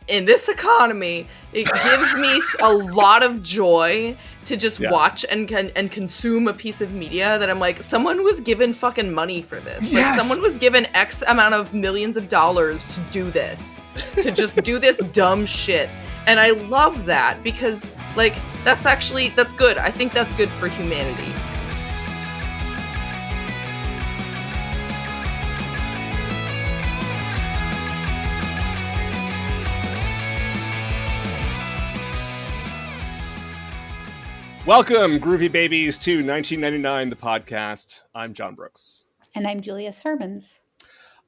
in this economy, it gives me a lot of joy to just watch and consume a piece of media that I'm like, someone was given fucking money for this. Yes! Like, someone was given X amount of millions of dollars to do this, to just do this dumb shit. And I love that because, like, that's good. I think that's good for humanity. Welcome, groovy babies, to 1999, the podcast. I'm John Brooks. And I'm Julia Sermons.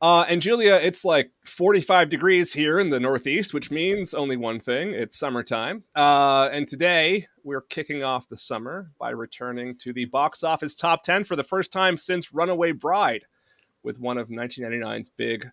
And Julia, it's like 45 degrees here in the Northeast, which means only one thing. It's summertime. And today, we're kicking off the summer by returning to the box office top 10 for the first time since Runaway Bride, with one of 1999's big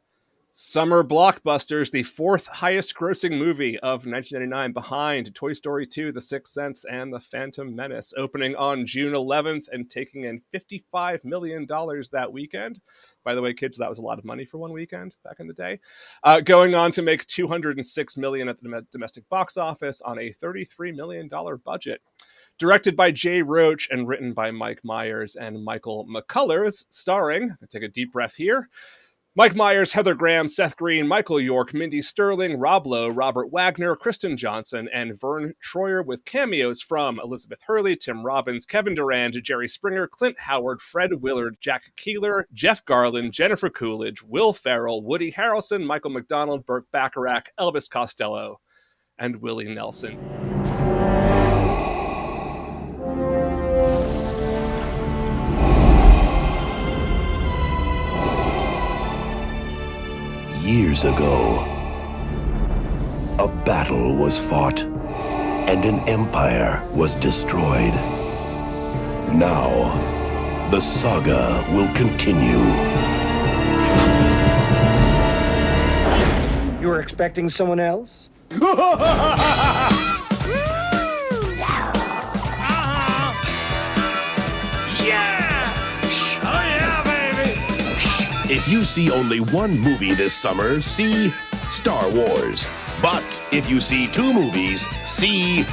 summer blockbusters, the fourth highest grossing movie of 1999 behind Toy Story 2, The Sixth Sense, and The Phantom Menace, opening on June 11th and taking in $55 million that weekend. By the way, kids, that was a lot of money for one weekend back in the day. Going on to make $206 million at the domestic box office on a $33 million budget. Directed by Jay Roach and written by Mike Myers and Michael McCullers, starring, take a deep breath here, Mike Myers, Heather Graham, Seth Green, Michael York, Mindy Sterling, Rob Lowe, Robert Wagner, Kristen Johnson, and Vern Troyer, with cameos from Elizabeth Hurley, Tim Robbins, Kevin Durand, Jerry Springer, Clint Howard, Fred Willard, Jack Keeler, Jeff Garlin, Jennifer Coolidge, Will Ferrell, Woody Harrelson, Michael McDonald, Burt Bacharach, Elvis Costello, and Willie Nelson. Years ago, a battle was fought and an empire was destroyed. Now, the saga will continue. You were expecting someone else? If you see only one movie this summer, see Star Wars. But if you see two movies, see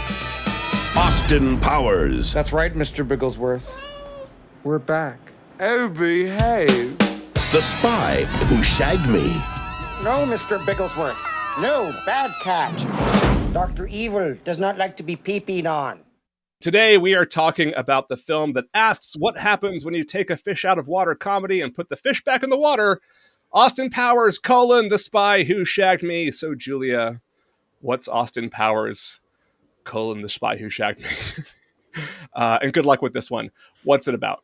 Austin Powers. That's right, Mr. Bigglesworth. We're back. Oh, behave. The Spy Who Shagged Me. No, Mr. Bigglesworth. No, bad catch. Dr. Evil does not like to be pee-peed on. Today, we are talking about the film that asks what happens when you take a fish out of water comedy and put the fish back in the water. Austin Powers, The Spy Who Shagged Me. So, Julia, what's Austin Powers, The Spy Who Shagged Me? And good luck with this one. What's it about?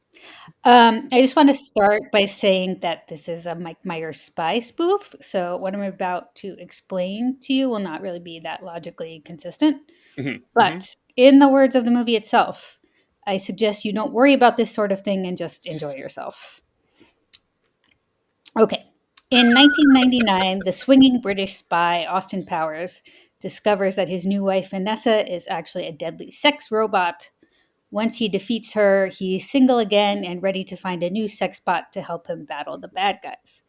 I just want to start by saying that this is a Mike Myers spy spoof. So what I'm about to explain to you will not really be that logically consistent. Mm-hmm. But in the words of the movie itself, I suggest you don't worry about this sort of thing and just enjoy yourself. Okay. In 1999, the swinging British spy Austin Powers discovers that his new wife Vanessa is actually a deadly sex robot. Once he defeats her, he's single again and ready to find a new sex bot to help him battle the bad guys.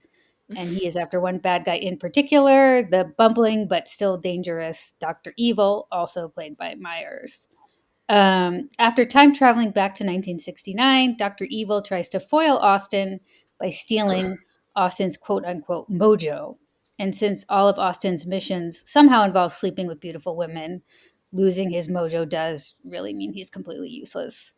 And he is after one bad guy in particular, the bumbling but still dangerous Dr. Evil, also played by Myers. After time traveling back to 1969, Dr. Evil tries to foil Austin by stealing Austin's quote-unquote mojo. And since all of Austin's missions somehow involve sleeping with beautiful women, losing his mojo does really mean he's completely useless.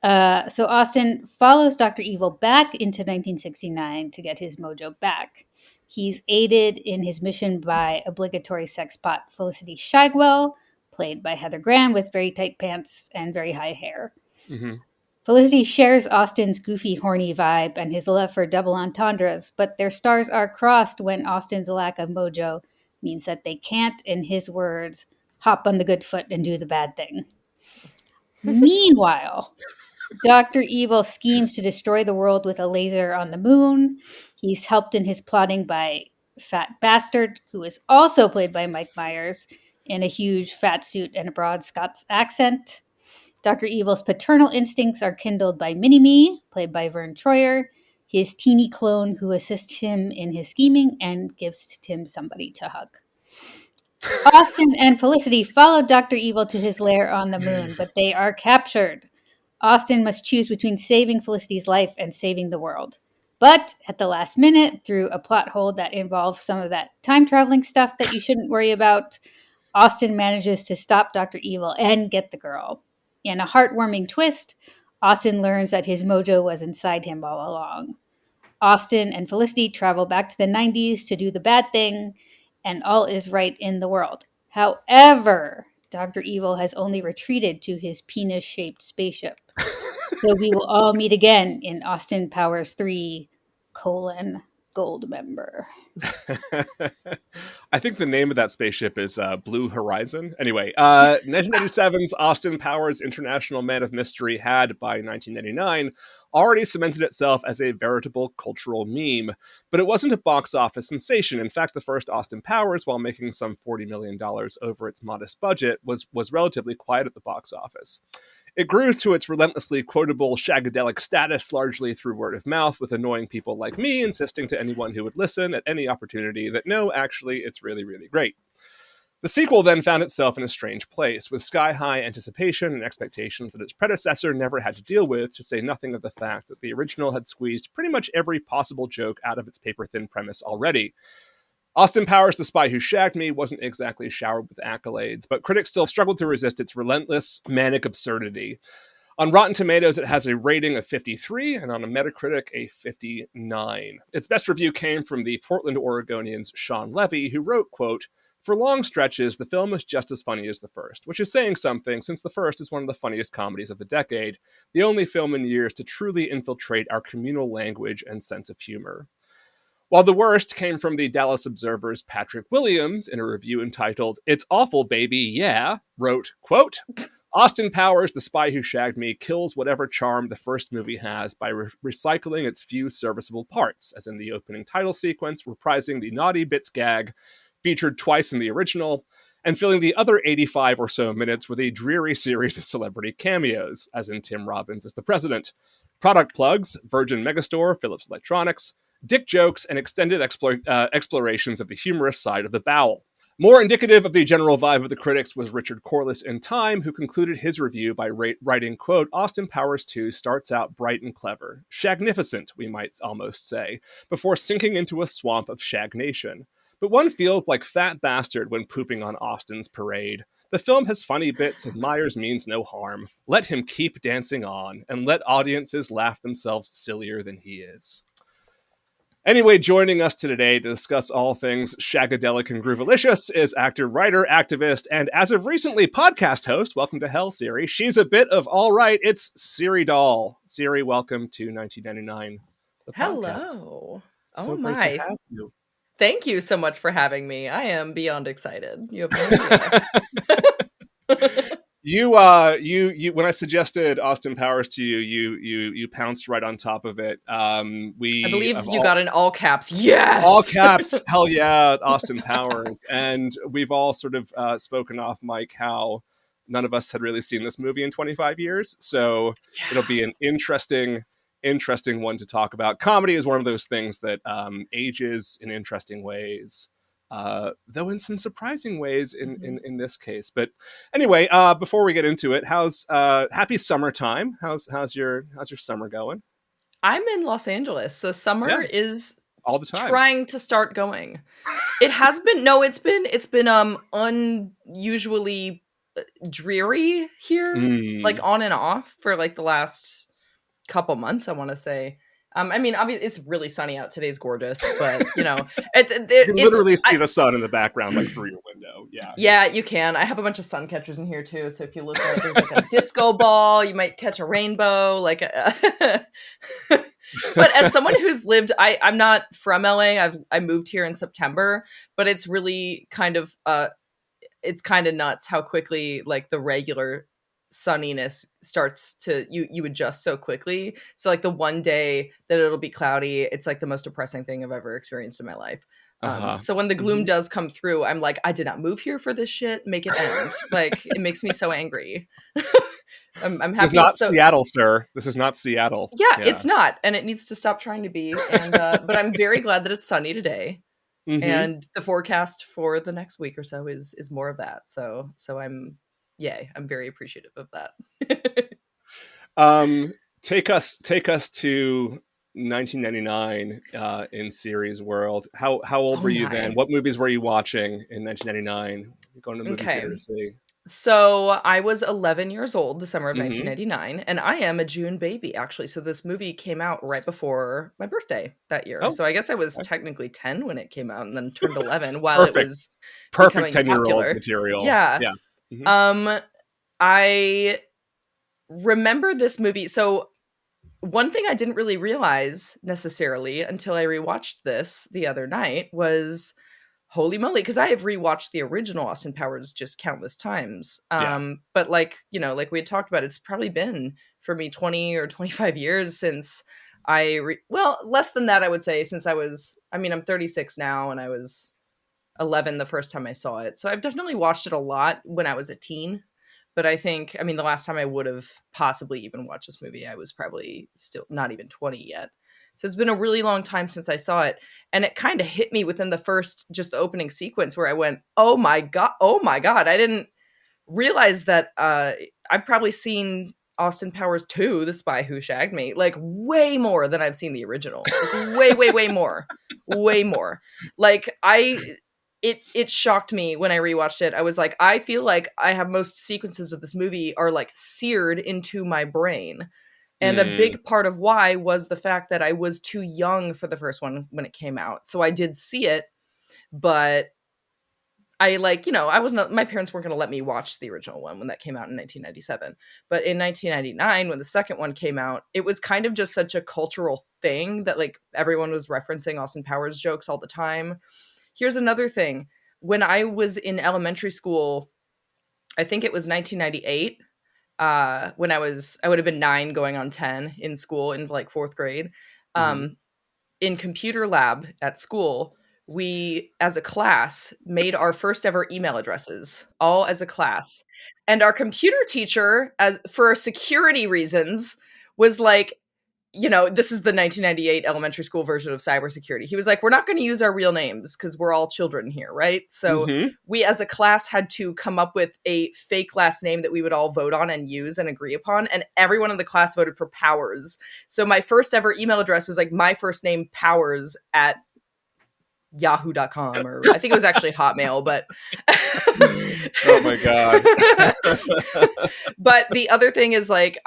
So Austin follows Dr. Evil back into 1969 to get his mojo back. He's aided in his mission by obligatory sex bot Felicity Shagwell, played by Heather Graham, with very tight pants and very high hair. Mm-hmm. Felicity shares Austin's goofy, horny vibe and his love for double entendres, but their stars are crossed when Austin's lack of mojo means that they can't, in his words, hop on the good foot and do the bad thing. Meanwhile, Dr. Evil schemes to destroy the world with a laser on the moon. He's helped in his plotting by Fat Bastard, who is also played by Mike Myers, in a huge fat suit and a broad Scots accent. Dr. Evil's paternal instincts are kindled by Mini-Me, played by Vern Troyer, his teeny clone who assists him in his scheming and gives him somebody to hug. Austin and Felicity follow Dr. Evil to his lair on the moon, but they are captured. Austin must choose between saving Felicity's life and saving the world. But at the last minute, through a plot hole that involves some of that time traveling stuff that you shouldn't worry about, Austin manages to stop Dr. Evil and get the girl. In a heartwarming twist, Austin learns that his mojo was inside him all along. Austin and Felicity travel back to the 90s to do the bad thing, and all is right in the world. However, Dr. Evil has only retreated to his penis-shaped spaceship. So we will all meet again in Austin Powers 3, Gold Member. I think the name of that spaceship is Blue Horizon. Anyway, 1997's Austin Powers International Man of Mystery had, by 1999, already cemented itself as a veritable cultural meme. But it wasn't a box office sensation. In fact, the first Austin Powers, while making some $40 million over its modest budget, was relatively quiet at the box office. It grew to its relentlessly quotable shagadelic status largely through word of mouth, with annoying people like me insisting to anyone who would listen at any opportunity that no, actually, it's really, really great. The sequel then found itself in a strange place, with sky-high anticipation and expectations that its predecessor never had to deal with, to say nothing of the fact that the original had squeezed pretty much every possible joke out of its paper-thin premise already. Austin Powers, The Spy Who Shagged Me wasn't exactly showered with accolades, but critics still struggled to resist its relentless, manic absurdity. On Rotten Tomatoes, it has a rating of 53, and on a Metacritic, a 59. Its best review came from the Portland Oregonian's Sean Levy, who wrote, quote, "For long stretches, the film is just as funny as the first, which is saying something, since the first is one of the funniest comedies of the decade, the only film in years to truly infiltrate our communal language and sense of humor." While the worst came from the Dallas Observer's Patrick Williams in a review entitled, "It's Awful, Baby, Yeah," wrote, quote, "Austin Powers, The Spy Who Shagged Me, kills whatever charm the first movie has by recycling its few serviceable parts, as in the opening title sequence, reprising the naughty bits gag, featured twice in the original, and filling the other 85 or so minutes with a dreary series of celebrity cameos, as in Tim Robbins as the president, product plugs, Virgin Megastore, Philips Electronics, dick jokes, and extended explorations of the humorous side of the bowel. More indicative of the general vibe of the critics was Richard Corliss in Time, who concluded his review by writing, quote, "Austin Powers 2 starts out bright and clever, shagnificent, we might almost say, before sinking into a swamp of shagnation. But one feels like fat bastard when pooping on Austin's parade. The film has funny bits and Myers means no harm. Let him keep dancing on, and let audiences laugh themselves sillier than he is." Anyway, joining us today to discuss all things shagadelic and groovalicious is actor, writer, activist, and as of recently, podcast host. Welcome to hell, Siri. She's a bit of all right. It's Siri Dahl. Siri, welcome to 1999. The podcast. Hello. So Oh great my. to have you. Thank you so much for having me. I am beyond excited. You have no idea. You when I suggested Austin Powers to you, you pounced right on top of it. I believe you got in all caps. Yes! All caps. Hell yeah, Austin Powers. And we've all sort of spoken off mic how none of us had really seen this movie in 25 years. So it'll be an interesting one to talk about. Comedy is one of those things that ages in interesting ways. Though in some surprising ways in this case. But anyway, before we get into it, how's happy summertime? How's your summer going? I'm in Los Angeles, so summer is all the time trying to start going. It has been it's been unusually dreary here, like on and off for like the last couple months, I want to say. I mean, obviously, it's really sunny out. Today's gorgeous, but you know, you can literally see the sun in the background, like through your window. Yeah, you can. I have a bunch of sun catchers in here too. So if you look at, there's like a disco ball, you might catch a rainbow. Like, but as someone who's lived, I'm not from LA. I moved here in September, but it's really kind of it's kind of nuts how quickly like the regular sunniness starts to you adjust so quickly. So like the one day that it'll be cloudy, it's like the most depressing thing I've ever experienced in my life. So when the gloom does come through, I'm like, I did not move here for this shit. Make it end. Like it makes me so angry. I'm happy. This is not Seattle, sir. This is not Seattle. Yeah, it's not, and it needs to stop trying to be. And but I'm very glad that it's sunny today. Mm-hmm. and the forecast for the next week or so is more of that. So I'm very appreciative of that. Take us to 1999 in series world. How old Oh were you then? my. What movies were you watching in 1999? Going to the movie Okay. theater to see? So I was 11 years old the summer of Mm-hmm. 1999, and I am a June baby, actually. So this movie came out right before my birthday that year. Oh, So I guess I was okay. technically 10 when it came out and then turned 11 while it Perfect. was Perfect becoming 10-year-old popular. material. Yeah. Yeah. Mm-hmm. Um, I remember this movie. So one thing I didn't really realize necessarily until I rewatched this the other night was holy moly, because I have rewatched the original Austin Powers just countless times. Yeah. But like, like we had talked about, it's probably been for me 20 or 25 years since well, less than that, I would say, since I'm 36 now, and I was 11 the first time I saw it. So I've definitely watched it a lot when I was a teen. But the last time I would have possibly even watched this movie, I was probably still not even 20 yet. So it's been a really long time since I saw it. And it kind of hit me within just the opening sequence where I went, oh my God. I didn't realize that I've probably seen Austin Powers 2, The Spy Who Shagged Me, like way more than I've seen the original. Like way more. Way more. Like it shocked me when I rewatched it. I was like, I feel like I have most sequences of this movie are like seared into my brain. And a Mm. big part of why was the fact that I was too young for the first one when it came out. So I did see it, but I I wasn't, my parents weren't going to let me watch the original one when that came out in 1997. But in 1999, when the second one came out, it was kind of just such a cultural thing that like everyone was referencing Austin Powers jokes all the time. Here's another thing. When I was in elementary school, I think it was 1998, when I would have been 9 going on 10 in school in like 4th grade. Mm-hmm. In computer lab at school, we as a class made our first ever email addresses, all as a class. And our computer teacher, as for security reasons, was like, this is the 1998 elementary school version of cybersecurity. He was like, we're not going to use our real names because we're all children here, right? So Mm-hmm. we as a class had to come up with a fake last name that we would all vote on and use and agree upon. And everyone in the class voted for Powers. So my first ever email address was like my first name Powers at yahoo.com, or I think it was actually Hotmail, but Oh my God. but the other thing is like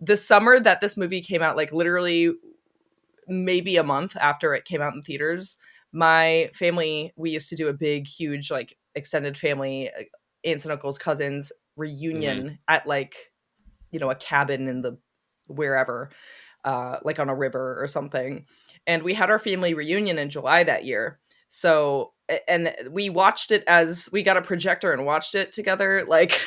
the summer that this movie came out, like literally maybe a month after it came out in theaters, my family, we used to do a big, huge, like extended family, aunts and uncles, cousins reunion at like, a cabin in the wherever, like on a river or something. And we had our family reunion in July that year. So, and we watched it as we got a projector and watched it together, like,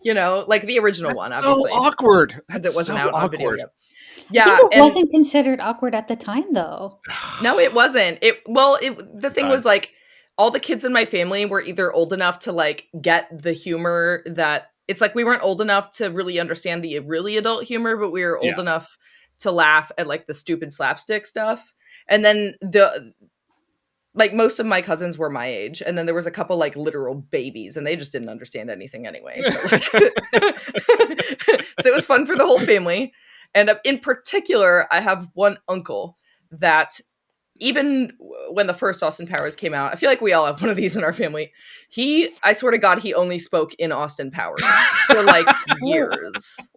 like the original That's one, so obviously, awkward. because That's it wasn't so out on video awkward. yet. I Yeah, think it and wasn't considered awkward at the time, though. no, it wasn't. The thing God. was like all the kids in my family were either old enough to like get the humor that it's like we weren't old enough to really understand the really adult humor, but we were old Yeah. enough to laugh at like the stupid slapstick stuff. And then like most of my cousins were my age, and then there was a couple like literal babies, and they just didn't understand anything anyway. So, like, so it was fun for the whole family. And in particular, I have one uncle that even when the first Austin Powers came out, I feel like we all have one of these in our family. I swear to God, he only spoke in Austin Powers for like years.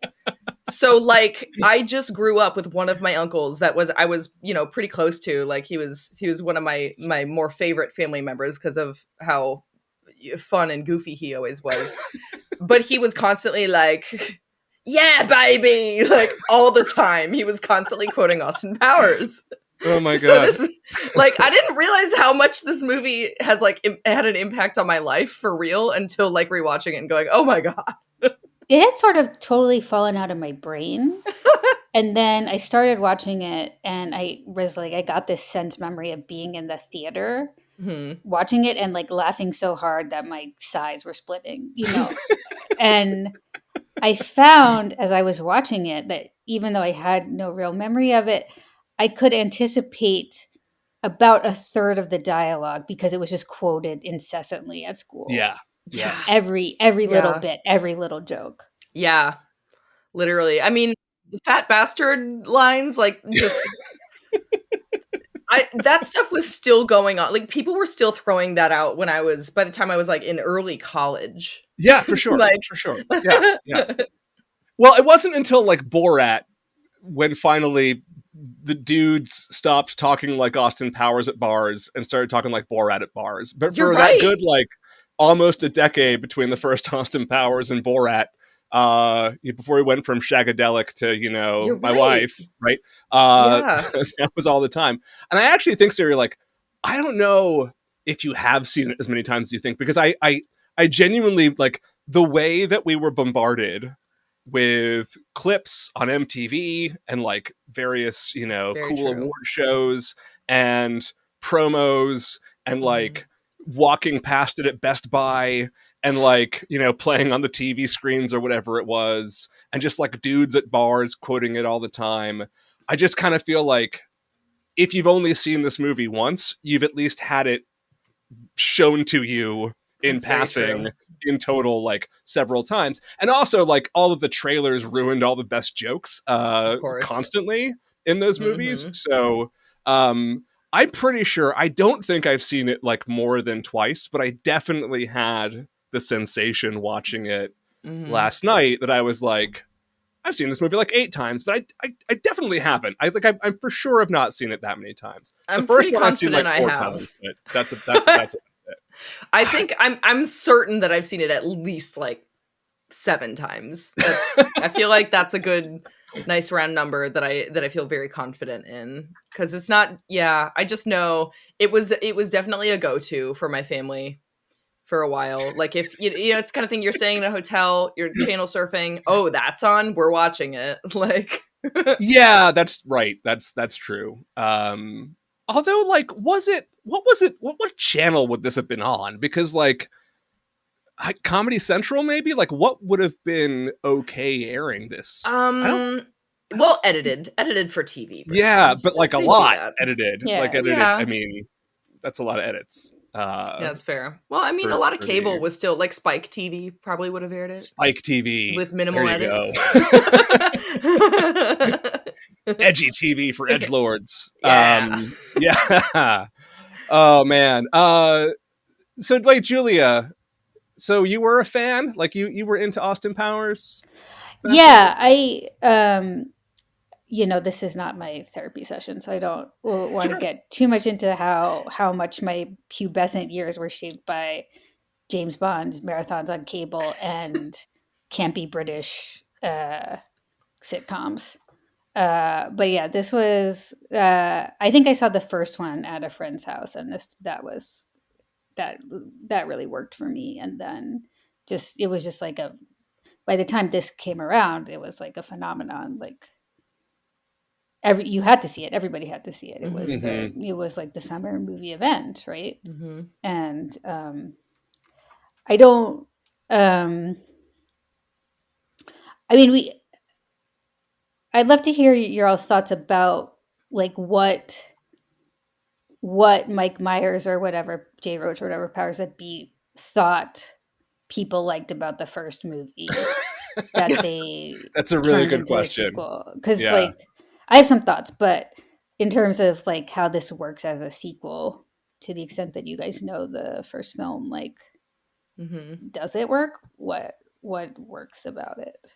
So like I just grew up with one of my uncles I was pretty close to. Like he was one of my more favorite family members because of how fun and goofy he always was. But he was constantly like, yeah, baby, like all the time. He was constantly quoting Austin Powers. Oh my So God. this, like, I didn't realize how much this movie has like had an impact on my life for real until like rewatching it and going, oh my God. It had sort of totally fallen out of my brain. And then I started watching it, and I was like, I got this sense memory of being in the theater, watching it, and like laughing so hard that my sides were splitting, And I found as I was watching it that even though I had no real memory of it, I could anticipate about a third of the dialogue because it was just quoted incessantly at school. Yeah. Just every little bit, every little joke. Yeah, literally. I mean, the fat bastard lines, like, just that stuff was still going on. Like, people were still throwing that out by the time I was like in early college. Yeah, for sure. Like, for sure. Yeah. Well, it wasn't until like Borat when finally the dudes stopped talking like Austin Powers at bars and started talking like Borat at bars. But You're for right. that good, like, almost a decade between the first Austin Powers and Borat, before he went from Shagadelic to, You're my right. wife, right? Yeah. That was all the time. And I actually think, Siri, like, I don't know if you have seen it as many times as you think, because I genuinely, like, the way that we were bombarded with clips on MTV and like various, Very cool true. award shows and promos and like walking past it at Best Buy and like, playing on the TV screens or whatever it was, and just like dudes at bars quoting it all the time. I just kind of feel like if you've only seen this movie once, you've at least had it shown to you in That's very passing true. in total, like, several times. And also, like, all of the trailers ruined all the best jokes course. constantly in those movies. So I'm pretty sure, I don't think I've seen it like more than twice, but I definitely had the sensation watching it last night that I was like, I've seen this movie like 8 times, but I definitely haven't. I'm for sure have not seen it that many times. I'm The first pretty one I've seen like confident 4 I have. times, but that's it. I think I'm certain that I've seen it at least like 7 times. I feel like that's a good, nice round number that I feel very confident in, because it's not. Yeah, I just know it was definitely a go-to for my family for a while. Like, if it's the kind of thing you're staying in a hotel, you're channel surfing. Oh, that's on. We're watching it. Like, Yeah, that's right. That's true. Although, like, what channel would this have been on? Because, like, Comedy Central, maybe? Like, what would have been okay airing this? well, edited for TV. Yeah, versions. but like a They do lot that. edited. Yeah. Like, edited. Yeah. I mean, that's a lot of edits. Yeah, that's fair. Well, I mean, for- a lot of for cable the- was still like Spike TV probably would have aired it Spike TV. with minimal There you edits. Edgy TV for edgelords. Yeah. Yeah. Oh man. So wait, Julia. So you were a fan? Like you were into Austin Powers? Yeah, this is not my therapy session, so I don't want to get too much into how much my pubescent years were shaped by James Bond marathons on cable and campy British sitcoms. But yeah, this was. I think I saw the first one at a friend's house, and that really worked for me. And then it was just like by the time this came around, it was like a phenomenon. Like you had to see it. Everybody had to see it. It was it was like the summer movie event, right? And I don't. I mean, I'd love to hear your all's thoughts about like what Mike Myers or whatever, Jay Roach or whatever powers that be thought people liked about the first movie that they That's a really good question. Because like I have some thoughts, but in terms of like how this works as a sequel, to the extent that you guys know the first film, like does it work? What works about it?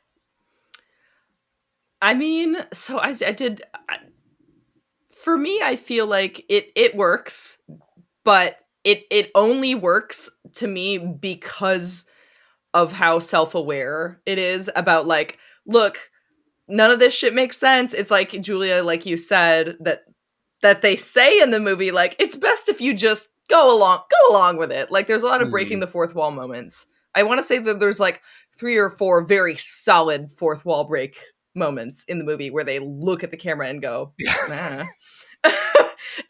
I mean, so I did. For me, I feel like it works, but it only works to me because of how self-aware it is about, like, look, none of this shit makes sense. It's like, Julia, like you said, that they say in the movie, like, it's best if you just go along with it. Like, there's a lot of breaking the fourth wall moments. I want to say that there's like 3 or 4 very solid fourth wall break moments in the movie where they look at the camera and go, nah.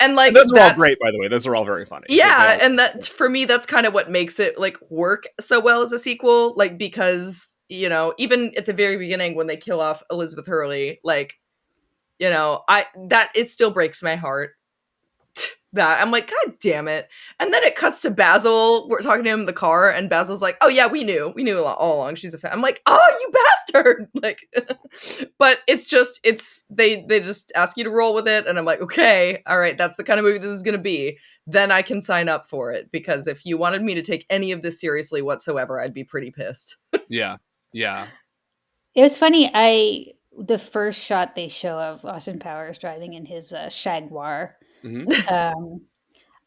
And like, those are all great, by the way. Those are all very funny. Yeah, and that, for me, that's kind of what makes it like work so well as a sequel. Like, because, even at the very beginning when they kill off Elizabeth Hurley, like, it still breaks my heart that. I'm like, God damn it. And then it cuts to Basil. We're talking to him in the car, and Basil's like, oh yeah, we knew all along she's a fan. I'm like, oh, you bastard. Like, but they just ask you to roll with it, and I'm like, okay, all right, that's the kind of movie this is gonna be. Then I can sign up for it, because if you wanted me to take any of this seriously whatsoever, I'd be pretty pissed. Yeah. It was funny. The first shot they show of Austin Powers driving in his Jaguar, Mm-hmm.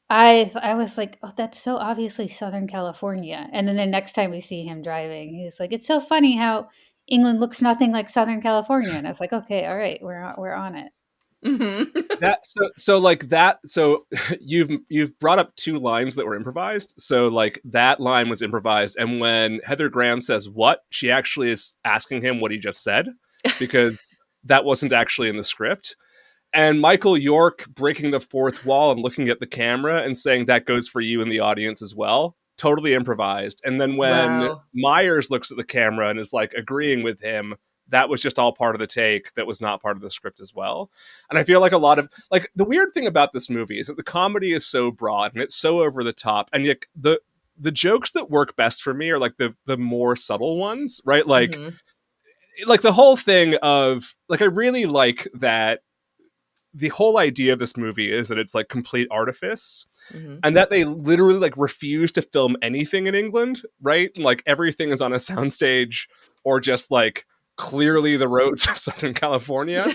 I was like, oh, that's so obviously Southern California. And then the next time we see him driving, he's like, it's so funny how England looks nothing like Southern California. And I was like, okay, all right, we're on it. Mm-hmm. So you've brought up two lines that were improvised. So like that line was improvised, and when Heather Graham says what, she actually is asking him what he just said, because that wasn't actually in the script. And Michael York breaking the fourth wall and looking at the camera and saying that goes for you in the audience as well. Totally improvised. And then when Wow. Myers looks at the camera and is like agreeing with him, that was just all part of the take. That was not part of the script as well. And I feel like a lot of like the weird thing about this movie is that the comedy is so broad and it's so over the top. And yet the jokes that work best for me are like the more subtle ones, right? Like, Mm-hmm. like the whole thing of like, I really like that the whole idea of this movie is that it's like complete artifice, Mm-hmm. and that they literally like refuse to film anything in England, right? Like everything is on a soundstage or just like clearly the roads of Southern California.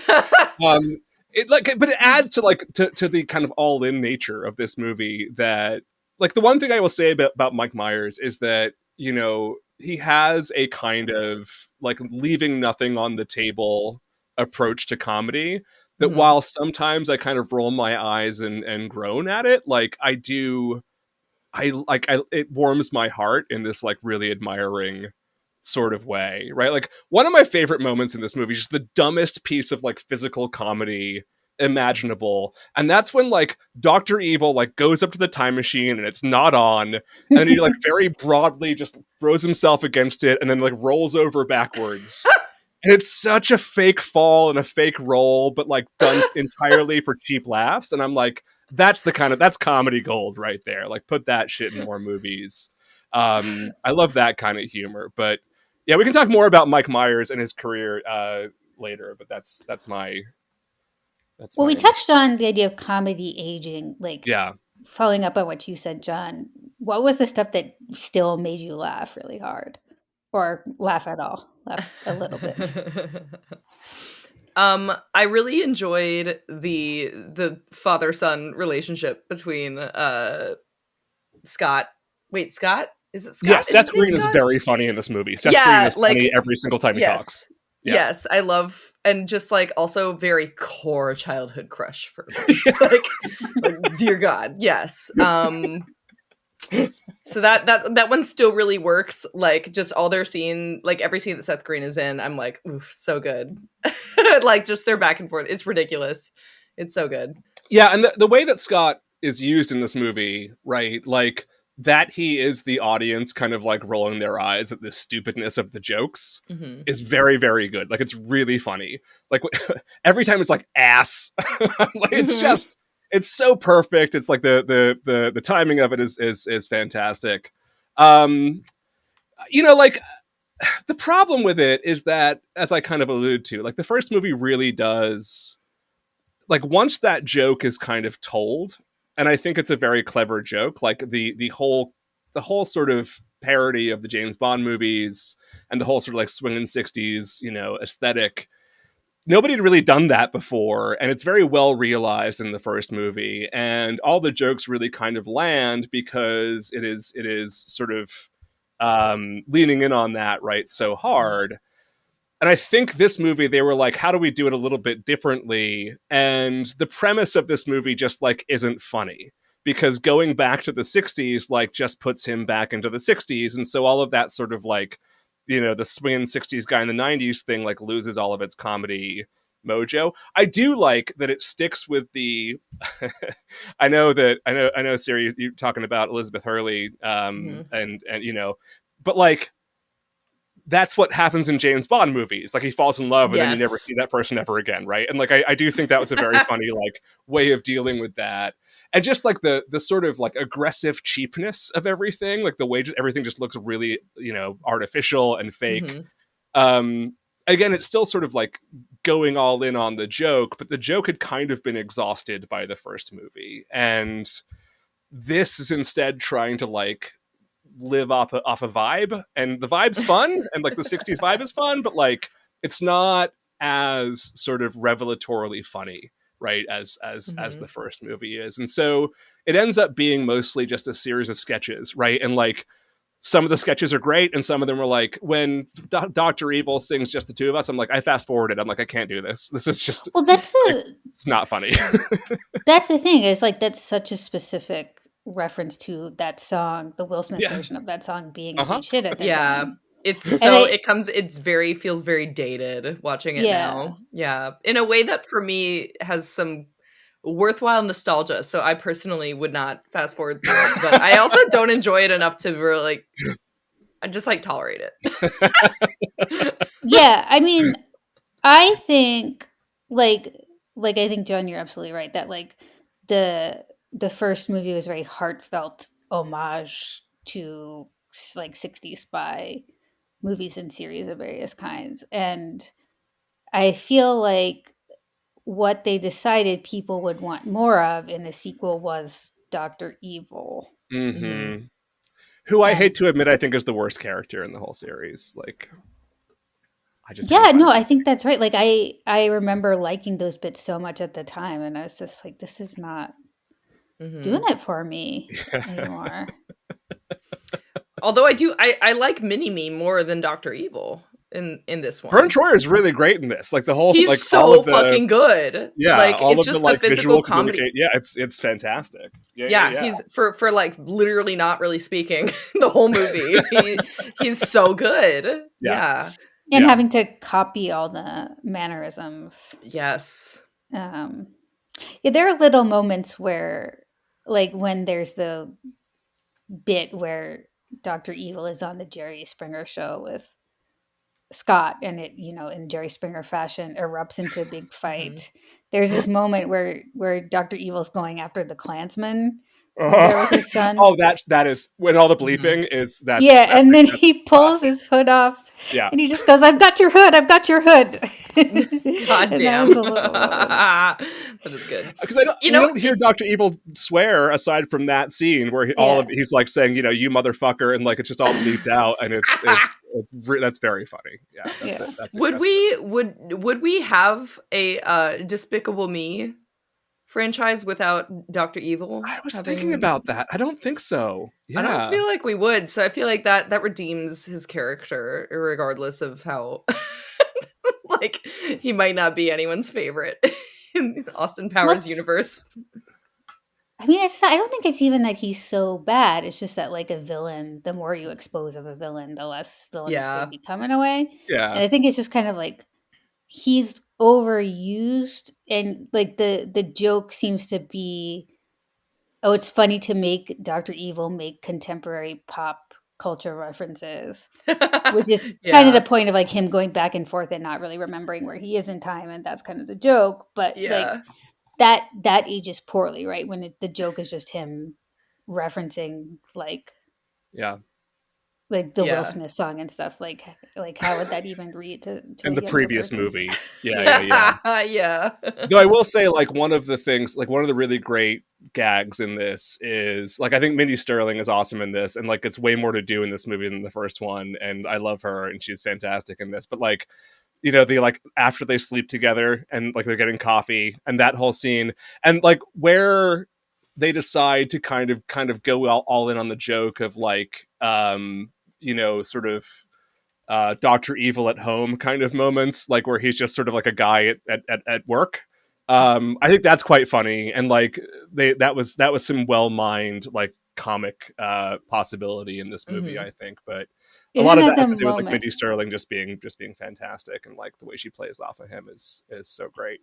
It like, but it adds to like to the kind of all in nature of this movie. That like the one thing I will say about Mike Myers is that, you know, he has a kind of like leaving nothing on the table approach to comedy that Mhm. while sometimes I kind of roll my eyes and groan at it, like I do, it warms my heart in this like really admiring sort of way, right? Like one of my favorite moments in this movie is just the dumbest piece of like physical comedy imaginable, and that's when like Dr. Evil like goes up to the time machine and it's not on, and he like very broadly just throws himself against it and then like rolls over backwards. And it's such a fake fall and a fake roll, but like done entirely for cheap laughs. And I'm like, that's comedy gold right there. Like put that shit in more movies. I love that kind of humor. But yeah, we can talk more about Mike Myers and his career later. But that's my Well, we touched on the idea of comedy aging, like yeah. following up on what you said, John. What was the stuff that still made you laugh really hard? Or laugh at all? Laugh a little bit. I really enjoyed the father-son relationship between Scott. Wait, Scott? Is it Scott? Yeah, Is Seth his name Green is Scott? very funny in this movie. Seth Yeah, Green is like- funny every single time he talks. Yeah. Yes, I love, and just like also very core childhood crush for me. like dear God, yes. So that one still really works. Like just all their scene, like every scene that Seth Green is in, I'm like, oof, so good. Like just their back and forth, it's ridiculous. It's so good. Yeah, and the way that Scott is used in this movie, right? Like that he is the audience kind of like rolling their eyes at the stupidness of the jokes Mhm. is very, very good. Like it's really funny. Like every time it's like ass. Like, it's Mhm. just it's so perfect. It's like the timing of it is fantastic. You know, like the problem with it is that, as I kind of alluded to, like the first movie really does, like once that joke is kind of told, and I think it's a very clever joke, like the whole sort of parody of the James Bond movies and the whole sort of like swinging 60s, you know, aesthetic. Nobody had really done that before, and it's very well realized in the first movie, and all the jokes really kind of land because it is sort of leaning in on that right so hard. And I think this movie, they were like, how do we do it a little bit differently? And the premise of this movie just like isn't funny, because going back to the 60s like just puts him back into the 60s, and so all of that sort of like, you know, the swinging 60s guy in the 90s thing like loses all of its comedy mojo. I do like that it sticks with the I know Siri, you're talking about Elizabeth Hurley and you know, but like that's what happens in James Bond movies. Like he falls in love and then you never Yes. see that person ever again, right? And like I do think that was a very funny like way of dealing with that. and just like the sort of like aggressive cheapness of everything, like the way everything just looks really, artificial and fake. Again, it's still sort of like going all in on the joke, but the joke had kind of been exhausted by the first movie, and this is instead trying to like live off a vibe, and the vibe's fun, and like the 60s vibe is fun, but like it's not as sort of revelatorily funny, right, as the first movie is. And so it ends up being mostly just a series of sketches, right? And like some of the sketches are great, and some of them are like, when Dr. Evil sings Just the Two of Us, I'm like, I fast forwarded. I'm like, I can't do this. This is just, well, that's it's not funny. That's the thing, is like, that's such a specific reference to that song, the Will Smith version of that song being a huge hit at the time. It's so feels very dated watching it now. Yeah. In a way that for me has some worthwhile nostalgia. So I personally would not fast forward through it, but I also don't enjoy it enough to really I just like tolerate it. Yeah, I mean, I think like I think, John, you're absolutely right that like the first movie was very heartfelt homage to like 60s spy movies and series of various kinds, and I feel like what they decided people would want more of in the sequel was Dr. Evil. Mm-hmm. Who I hate to admit I think is the worst character in the whole series. Like, I think that's right. Like I remember liking those bits so much at the time, and I was just like, this is not doing it for me anymore. Although I like Mini-Me more than Dr. Evil in this one. Vern Troyer is really great in this. Like the whole, he's like so all of the, fucking good. Yeah, like all it's of just the like physical comedy. Yeah, it's fantastic. Yeah, he's for like literally not really speaking the whole movie. He's so good. Yeah. And having to copy all the mannerisms. Yes. There are little moments where, like when there's the bit where Dr. Evil is on the Jerry Springer show with Scott, and it, in Jerry Springer fashion, erupts into a big fight. There's this moment where Dr. Evil's going after the Klansman there with his son. Oh, that is when all the bleeping is that's and then he pulls his hood off. Yeah. And he just goes, I've got your hood. God damn. That is good. Because you don't hear Dr. Evil swear aside from that scene where he's like saying, you motherfucker, and like it's just all bleeped out, and it's that's very funny. Yeah. That's would we have a Despicable Me franchise without Dr. Evil? I was thinking about that. I don't think so. Yeah. I don't feel like we would. So I feel like that redeems his character, regardless of how like he might not be anyone's favorite in Austin Powers universe. I mean, I don't think it's even that he's so bad. It's just that like a villain, the more you expose of a villain, the less villainous they become in a way. Yeah. And I think it's just kind of like he's overused, and like the joke seems to be, it's funny to make Dr. Evil make contemporary pop culture references, which is kind of the point of like him going back and forth and not really remembering where he is in time, and that's kind of the joke. But like that ages poorly, right? When the joke is just him referencing like the Will Smith song and stuff, like how would that even read to in the previous movie? Yeah. Though I will say, like one of the really great gags in this is like I think Mindy Sterling is awesome in this, and like it's way more to do in this movie than the first one, and I love her and she's fantastic in this. But like they like after they sleep together and like they're getting coffee and that whole scene, and like where they decide to kind of go all in on the joke of like sort of Dr. Evil at home kind of moments, like where he's just sort of like a guy at work. I think that's quite funny, and like that was some well-mined like comic possibility in this movie, I think. But a lot of that has to do with like Mindy Sterling just being fantastic, and like the way she plays off of him is so great.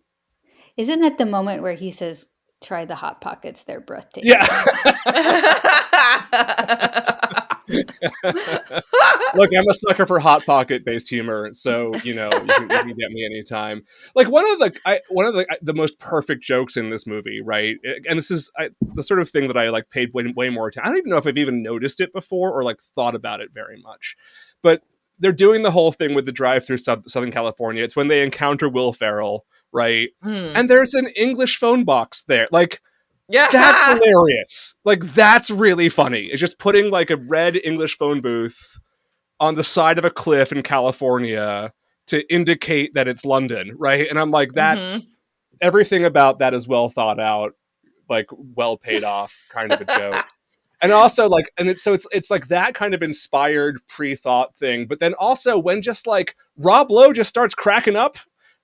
Isn't that the moment where he says, "Try the Hot Pockets, they're breathtaking"? Yeah. Look, I'm a sucker for hot pocket based humor, so you can get me anytime. Like one of the most perfect jokes in this movie, right? And this is the sort of thing that I like paid way more attention. I don't even know if I've even noticed it before or like thought about it very much, but they're doing the whole thing with the drive through Southern California. It's when they encounter Will Ferrell, right? And there's an English phone box there, like. Yeah, That's hilarious. Like, that's really funny. It's just putting like a red English phone booth on the side of a cliff in California to indicate that it's London, right? And I'm like, that's everything about that is well thought out, like well paid off kind of a joke. And also like, and it's like that kind of inspired pre-thought thing. But then also when just like Rob Lowe just starts cracking up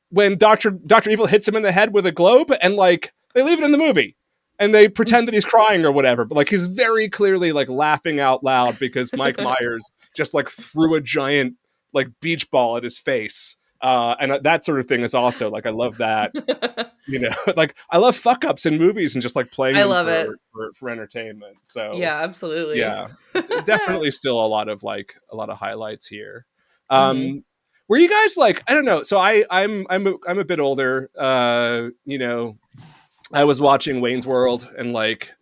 when Dr. Evil hits him in the head with a globe, and like they leave it in the movie. And they pretend that he's crying or whatever, but like he's very clearly like laughing out loud because Mike Myers just like threw a giant like beach ball at his face. And that sort of thing is also like, I love that, like I love fuck ups in movies and just like playing them for entertainment. So yeah, absolutely. Yeah, definitely still a lot of highlights here. Were you guys like, I don't know. So I'm a bit older, I was watching Wayne's World and like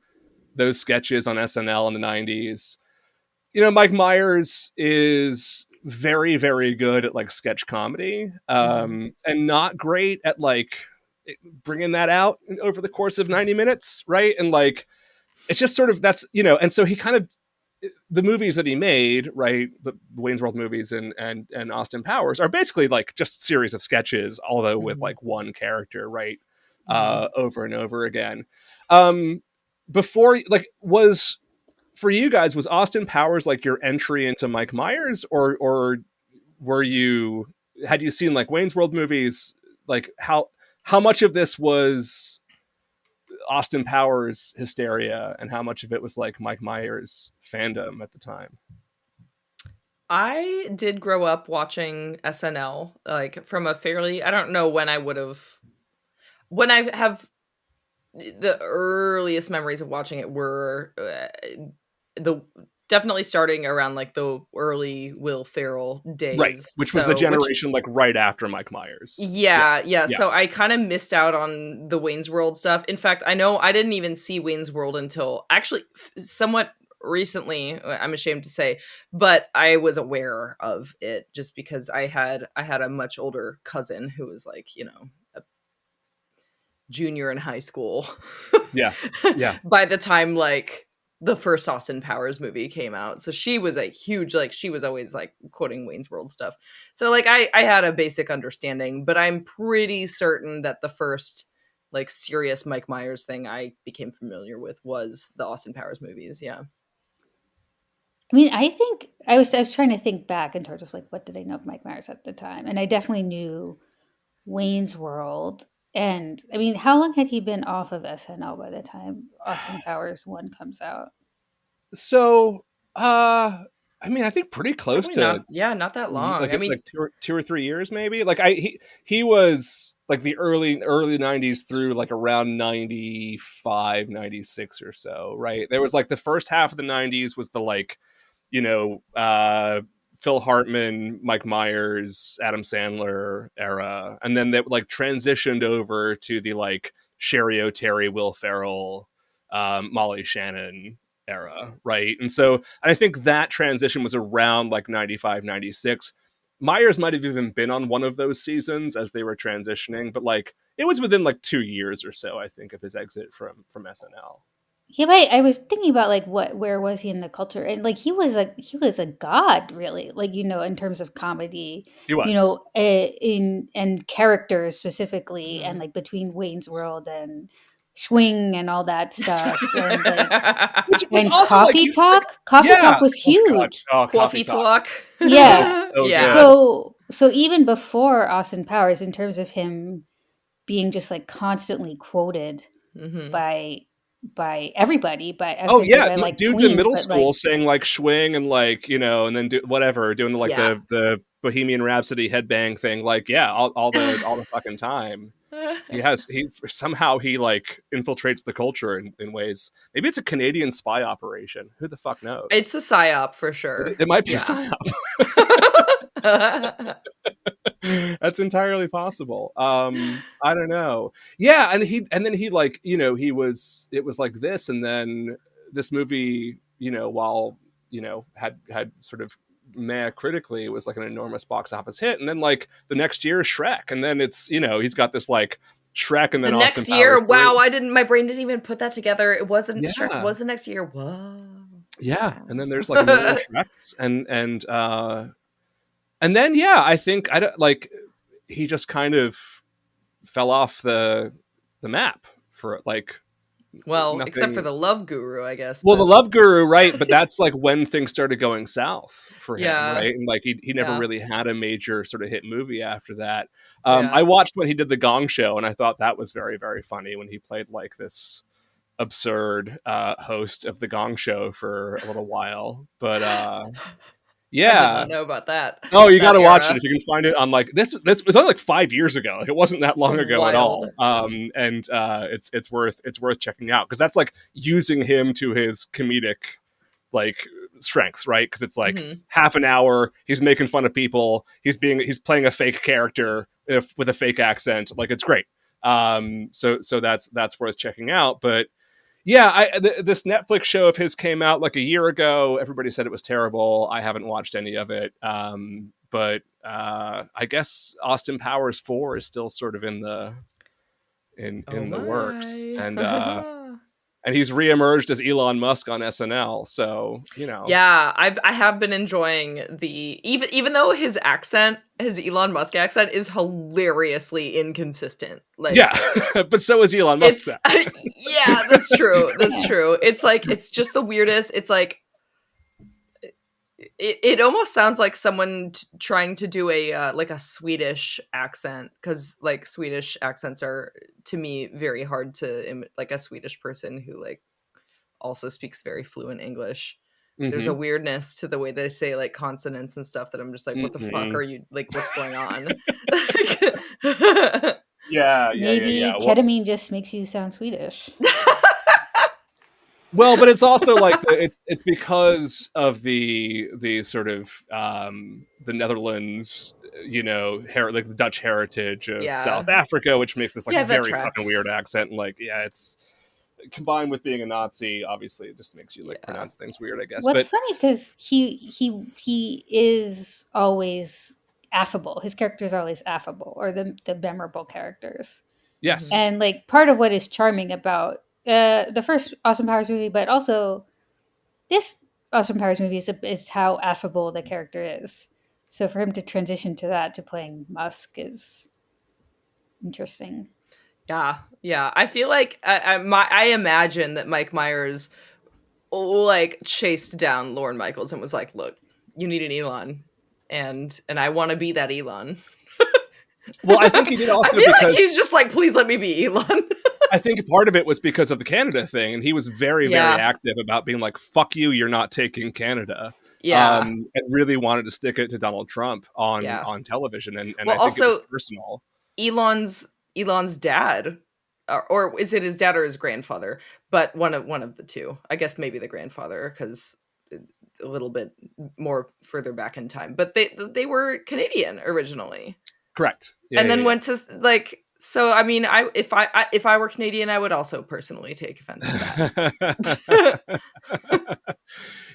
those sketches on SNL in the 90s. Mike Myers is very, very good at like sketch comedy, and not great at like bringing that out over the course of 90 minutes. Right. And like, it's just sort of, that's, and so he kind of, the movies that he made, right, the Wayne's World movies and Austin Powers are basically like just series of sketches, although with like one character, right? Over and over again. Before, like, for you guys, was Austin Powers like your entry into Mike Myers, or had you seen like Wayne's World movies? Like how much of this was Austin Powers hysteria and how much of it was like Mike Myers fandom at the time? I did grow up watching SNL, like from a fairly, I don't know when I have the earliest memories of watching it were definitely starting around like the early Will Ferrell days, right? Which was the generation like right after Mike Myers. Yeah. So I kind of missed out on the Wayne's World stuff. In fact, I know I didn't even see Wayne's World until actually somewhat recently, I'm ashamed to say, but I was aware of it just because I had a much older cousin who was like, a junior in high school. Yeah. By the time like the first Austin Powers movie came out. So she was a huge, like, she was always like quoting Wayne's World stuff. So like I had a basic understanding, but I'm pretty certain that the first like serious Mike Myers thing I became familiar with was the Austin Powers movies. Yeah. I mean, I think I was trying to think back in terms of like, what did I know of Mike Myers at the time? And I definitely knew Wayne's World. And I mean, how long had he been off of SNL by the time Austin Powers 1 comes out? So, I mean, I think pretty close to not that long. Like, I mean, like 2 or 3 years, maybe. Like he was like the early 90s through like around 95, 96 or so, right? There was like the first half of the 90s was the like, Phil Hartman, Mike Myers, Adam Sandler era, and then they like transitioned over to the like Sherry O'Terry, Will Ferrell, Molly Shannon era, right? And so I think that transition was around like 95, 96. Myers might have even been on one of those seasons as they were transitioning, but like it was within like 2 years or so, I think, of his exit from SNL. Yeah, right. I was thinking about like where was he in the culture, and like he was a god, really. Like in terms of comedy, he was. In characters specifically, and like between Wayne's World and Swing and all that stuff, and like which and also, Coffee like, Talk. Coffee Talk was huge. Coffee Talk. Yeah. So yeah. So even before Austin Powers, in terms of him being just like constantly quoted by everybody, by like dudes tweens, in middle school like, saying like Swing and like and then doing like the Bohemian Rhapsody headbang thing, like all the fucking time. He somehow he like infiltrates the culture in ways. Maybe it's a Canadian spy operation. Who the fuck knows? It's a psyop for sure. It might be a Yeah. psyop. That's entirely possible. I don't know. Yeah, and then he like, it was like this, and then this movie, while had sort of meh critically, it was like an enormous box office hit, and then like the next year Shrek, and then it's he's got this like Shrek, and then The Austin next year, Powers 3. wow, my brain didn't even put that together. It wasn't Shrek, Yeah. it was the next year. Whoa. Yeah, and then there's like a million Shreks, and then yeah, I think I don't like he just kind of fell off the map for like Well, nothing. except for the Love Guru, I guess. Well, but- the Love Guru, right? But that's like when things started going south for him, Yeah. right? And like he never Yeah. really had a major sort of hit movie after that. Yeah. I watched when he did the Gong Show, and I thought that was very, very funny when he played like this absurd host of the Gong Show for a little while. But I yeah. did not know about that. Oh, you that got to watch era. it if you can find it on like this was only like 5 years ago. Like, it wasn't that long ago at all. Wild. And it's worth checking out because that's like using him to his comedic like strengths, right? Because it's like Mhm. half an hour, he's making fun of people, he's playing a fake character with a fake accent. Like it's great. So that's worth checking out. But yeah, this Netflix show of his came out like a year ago. Everybody said it was terrible. I haven't watched any of it. But I guess Austin Powers 4 is still sort of in the works, and he's reemerged as Elon Musk on SNL. So Yeah, I have been enjoying even though his Elon Musk accent is hilariously inconsistent. Like yeah, but so is Elon Musk. yeah, that's true. That's true. It's like it's just the weirdest. It's like it almost sounds like someone trying to do a like a Swedish accent, because like Swedish accents are to me very hard to like a Swedish person who like also speaks very fluent English. There's a weirdness to the way they say like consonants and stuff that I'm just like, what the fuck are you like? What's going on? Maybe Well, ketamine just makes you sound Swedish. well, but it's also like it's because of the sort of the Netherlands, like the Dutch heritage of Yeah. South Africa, which makes this like Yeah, that very tracks. fucking weird accent. And like, yeah, it's combined with being a Nazi, obviously it just makes you like pronounce things weird, I guess. What's But funny because he is always affable. His character is always affable, or the memorable characters. yes, And like part of what is charming about the first Austin Powers movie, but also this Austin Powers movie is how affable the character is. So for him to transition to that, to playing Musk, is interesting. Yeah. I feel like I imagine that Mike Myers like chased down Lorne Michaels and was like, "Look, you need an Elon, and I want to be that Elon." well, I think he did also I feel because like he's just like, "Please let me be Elon." I think part of it was because of the Canada thing, and he was very, Yeah. very active about being like, "Fuck you, you're not taking Canada." Yeah. And really wanted to stick it to Donald Trump on television, and Well, I think it also- was personal. Elon's dad, or is it his dad or his grandfather? But one of the two. I guess maybe the grandfather, because a little bit more further back in time. But they were Canadian originally, Correct. and then went to like. So I mean, if I were Canadian, I would also personally take offense to that.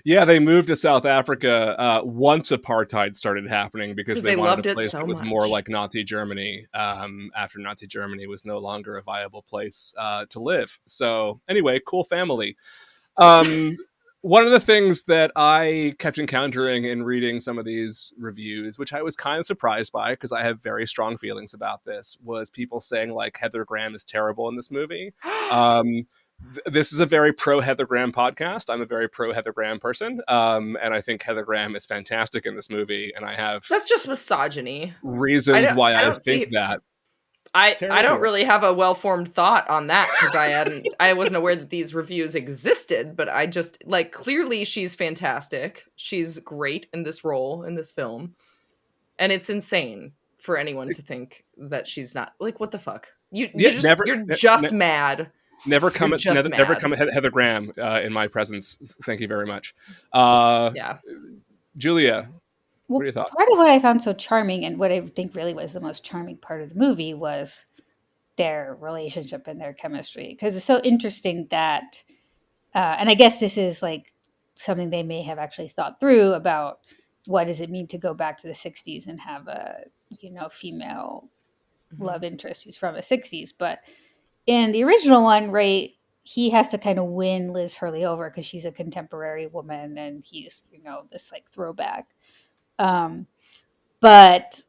Yeah, they moved to South Africa once apartheid started happening because they wanted loved a it place so that was much. more like Nazi Germany after Nazi Germany was no longer a viable place to live. So anyway, cool family. One of the things that I kept encountering in reading some of these reviews, which I was kind of surprised by because I have very strong feelings about this, was people saying like Heather Graham is terrible in this movie. This is a very pro Heather Graham podcast. I'm a very pro Heather Graham person. And I think Heather Graham is fantastic in this movie. And I have That's just misogyny. reasons why I don't think see- that. I Terrible. don't really have a well-formed thought on that because I wasn't aware that these reviews existed, but I just like clearly she's fantastic. She's great in this role in this film. And it's insane for anyone to think that she's not like, what the fuck? You're just mad. Never come You're just never mad. come at Heather Graham in my presence. Thank you very much. Yeah. Julia, what Well, are your thoughts? part of what I found so charming and what I think really was the most charming part of the movie was their relationship and their chemistry. Because it's so interesting that, and I guess this is like something they may have actually thought through about what does it mean to go back to the 60s and have a, female love interest who's from the 60s. But in the original one, right, he has to kind of win Liz Hurley over because she's a contemporary woman and he's, this like throwback. But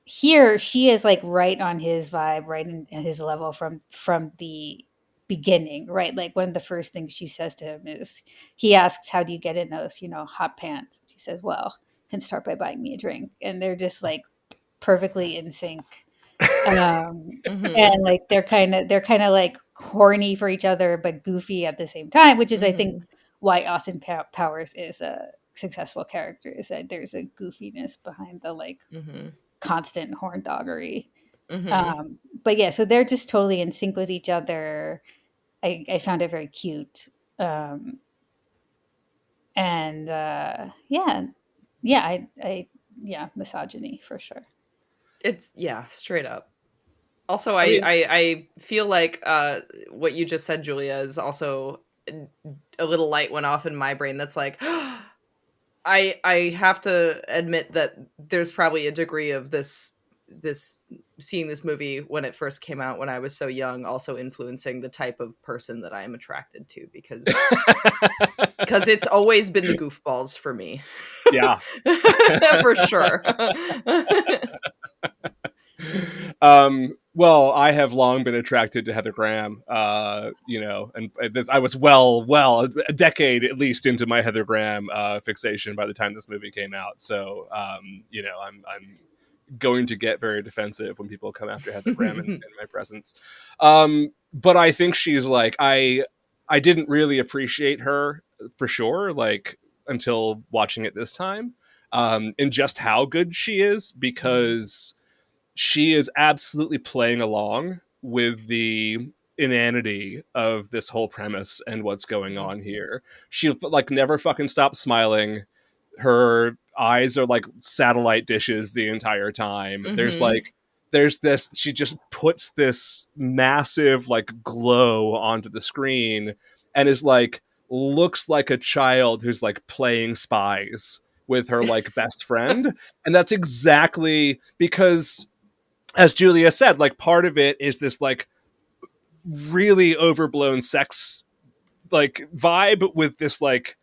here she is like right on his vibe, right in his level from the beginning, right? Like one of the first things she says to him is, he asks, how do you get in those, hot pants? She says, well, can start by buying me a drink. And they're just like perfectly in sync. And like they're kind of like horny for each other but goofy at the same time, which is I think why Austin Powers is a successful character, is that there's a goofiness behind the like constant horn doggery. But yeah, so they're just totally in sync with each other. I found it very cute. And misogyny for sure. It's straight up. Also, I mean- I feel like what you just said, Julia, is also a little light went off in my brain. That's like, I have to admit that there's probably a degree of this seeing this movie when it first came out when I was so young, also influencing the type of person that I am attracted to, because it's always been the goofballs for me. Yeah. For sure. Well, I have long been attracted to Heather Graham, and I was well a decade at least into my Heather Graham fixation by the time this movie came out. So, I'm going to get very defensive when people come after Heather Graham in my presence. But I think she's like, I didn't really appreciate her for sure, like until watching it this time, and just how good she is, because she is absolutely playing along with the inanity of this whole premise and what's going on here. She like never fucking stops smiling. Her eyes are like satellite dishes the entire time. There's this, she just puts this massive like glow onto the screen and is like, looks like a child who's like playing spies with her like best friend. And that's exactly because, as Julia said, like part of it is this like really overblown sex like vibe with this like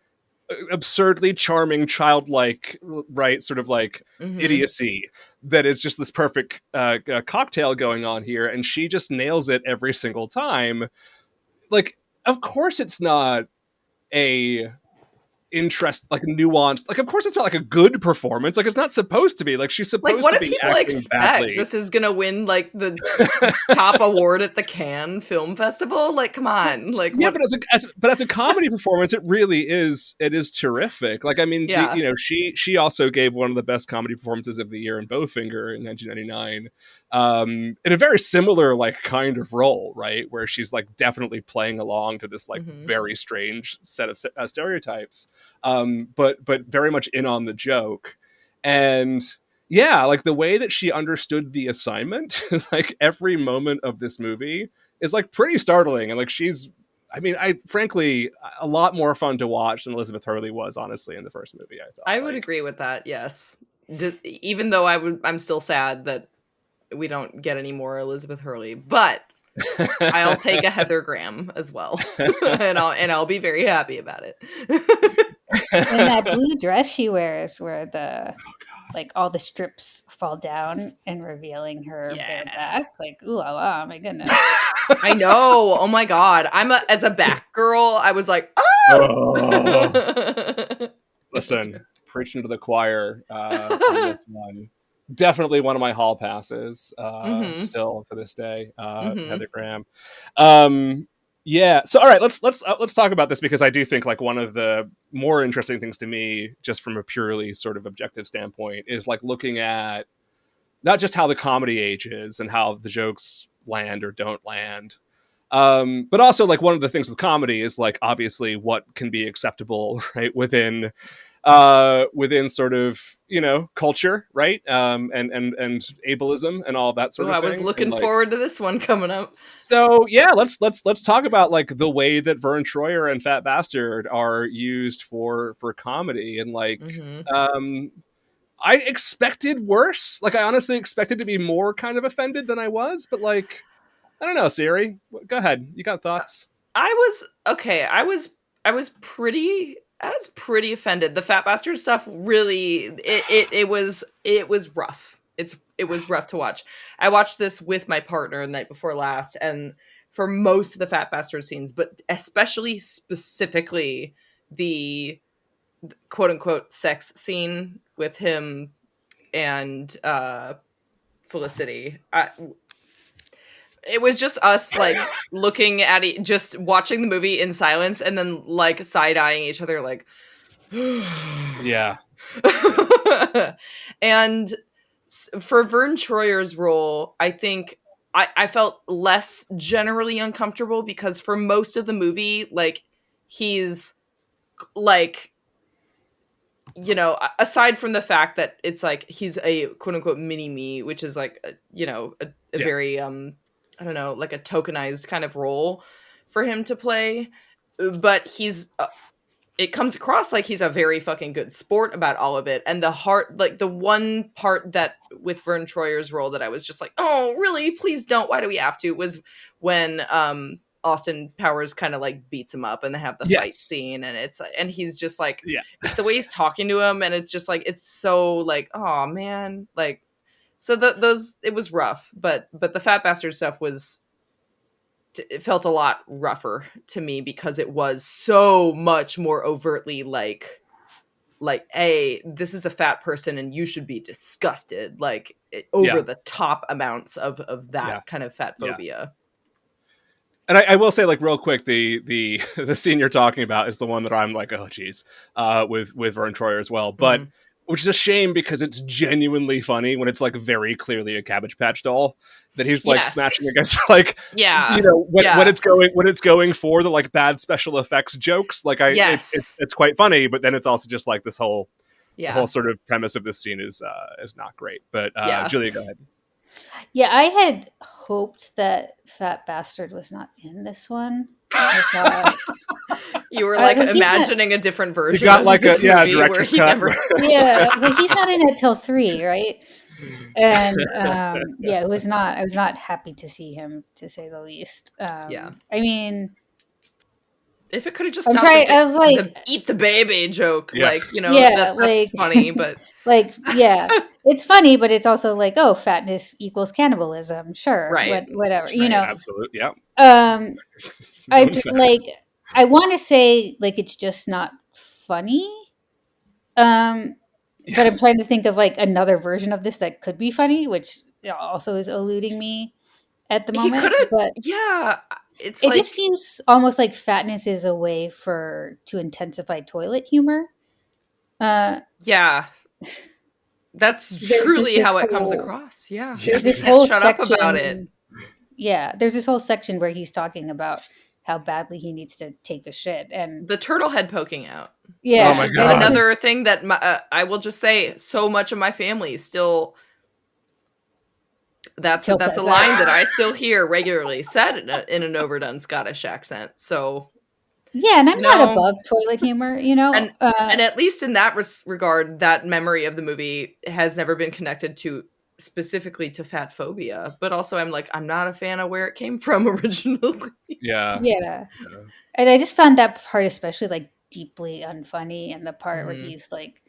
absurdly charming childlike, right, sort of like idiocy that is just this perfect cocktail going on here, and she just nails it every single time. Like, of course it's not a like nuanced, like of course it's not like a good performance, like it's not supposed to be, like she's supposed Like, what to do be people acting expect? badly. This is gonna win like the top award at the Cannes Film Festival? Like, come on! Like, yeah, what? but as a comedy performance, it really is. It is terrific. Like, I mean, Yeah. she also gave one of the best comedy performances of the year in Bowfinger in 1999, in a very similar like kind of role, right, where she's like definitely playing along to this like very strange set of stereotypes, but very much in on the joke. And yeah, like the way that she understood the assignment, like every moment of this movie is like pretty startling. And like frankly, a lot more fun to watch than Elizabeth Hurley was, honestly, in the first movie, I thought. I would agree with that, yes. Even though I'm still sad that we don't get any more Elizabeth Hurley, but I'll take a Heather Graham as well. and I'll be very happy about it. And that blue dress she wears where the like all the strips fall down and revealing her bare back, like ooh la la, my goodness. I know. Oh my god. As a back girl, I was like, oh! Listen, preaching to the choir on this one. Definitely one of my hall passes, still to this day, Heather Graham. Yeah. So, all right, let's talk about this, because I do think like one of the more interesting things to me, just from a purely sort of objective standpoint, is like looking at not just how the comedy ages and how the jokes land or don't land. But also, like, one of the things with comedy is, like, obviously what can be acceptable, right, within sort of, you know, culture, right, and ableism and all that sort Oh, of I thing. was looking And, like, forward to this one coming up. so yeah, let's talk about, like, the way that Vern Troyer and Fat Bastard are used for comedy. And, like, Mm-hmm. I expected worse. Like, I honestly expected to be more kind of offended than I was, but, like, I don't know, Siri. Go ahead. You got thoughts? I was okay. I was pretty offended. The Fat Bastard stuff really it was rough. It was rough to watch. I watched this with my partner the night before last, and for most of the Fat Bastard scenes, but especially specifically the quote unquote sex scene with him and Felicity. It was just us, like, looking at it, just watching the movie in silence, and then, like, side-eyeing each other, like, Yeah. and for Vern Troyer's role, I think I felt less generally uncomfortable, because for most of the movie, like, he's, like, you know, aside from the fact that it's like he's a quote unquote mini me, which is like a Yeah. very I don't know, like a tokenized kind of role for him to play, but he's it comes across like he's a very fucking good sport about all of it. And the heart, like, the one part that with Vern Troyer's role that I was just like, oh really, please don't, why do we have to, was when Austin Powers kind of like beats him up and they have the fight Yes. scene, and he's just like, Yeah. it's the way he's talking to him, and it's just like, it's so like, oh man, like, so those, it was rough, but the Fat Bastard stuff was, it felt a lot rougher to me, because it was so much more overtly like, hey, this is a fat person and you should be disgusted, like, over the top amounts of that kind of fat phobia. And I will say, like, real quick, the the scene you're talking about is the one that I'm like, oh geez, with Vern Troyer as well. But which is a shame, because it's genuinely funny when it's, like, very clearly a Cabbage Patch doll that he's, like, smashing against, like, you know, when it's going for the, like, bad special effects jokes, like, it's quite funny, but then it's also just like this whole the whole sort of premise of this scene is not great. But Julia, go ahead. Yeah, I had hoped that Fat Bastard was not in this one. You were like imagining a different version. You got like of this movie director's cut. Never... Yeah, I was like, he's not in it till 3, right? And yeah, it was not. I was not happy to see him, to say the least. I mean, if it could have just I was like, the eat the baby joke, like, you know, that's like, funny, but like, yeah, it's funny, but it's also like, oh, fatness equals cannibalism, sure, right, whatever, right, you know, absolutely, yeah. I want to say, like, it's just not funny, but I'm trying to think of, like, another version of this that could be funny, which also is eluding me at the moment. But it like, just seems almost like fatness is a way to intensify toilet humor. That's truly how it comes across. Yeah, there's this whole shut section up about it. Yeah, there's this whole section where he's talking about how badly he needs to take a shit, and the turtle head poking out. Yeah, oh my God. Another thing that I will just say, so much of my family still. That's a line that I still hear regularly said in an overdone Scottish accent. So yeah, and I'm not above toilet humor, you know. And at least in that regard, that memory of the movie has never been connected to specifically to fat phobia. But also, I'm not a fan of where it came from originally. Yeah. And I just found that part especially, like, deeply unfunny, and the part where he's like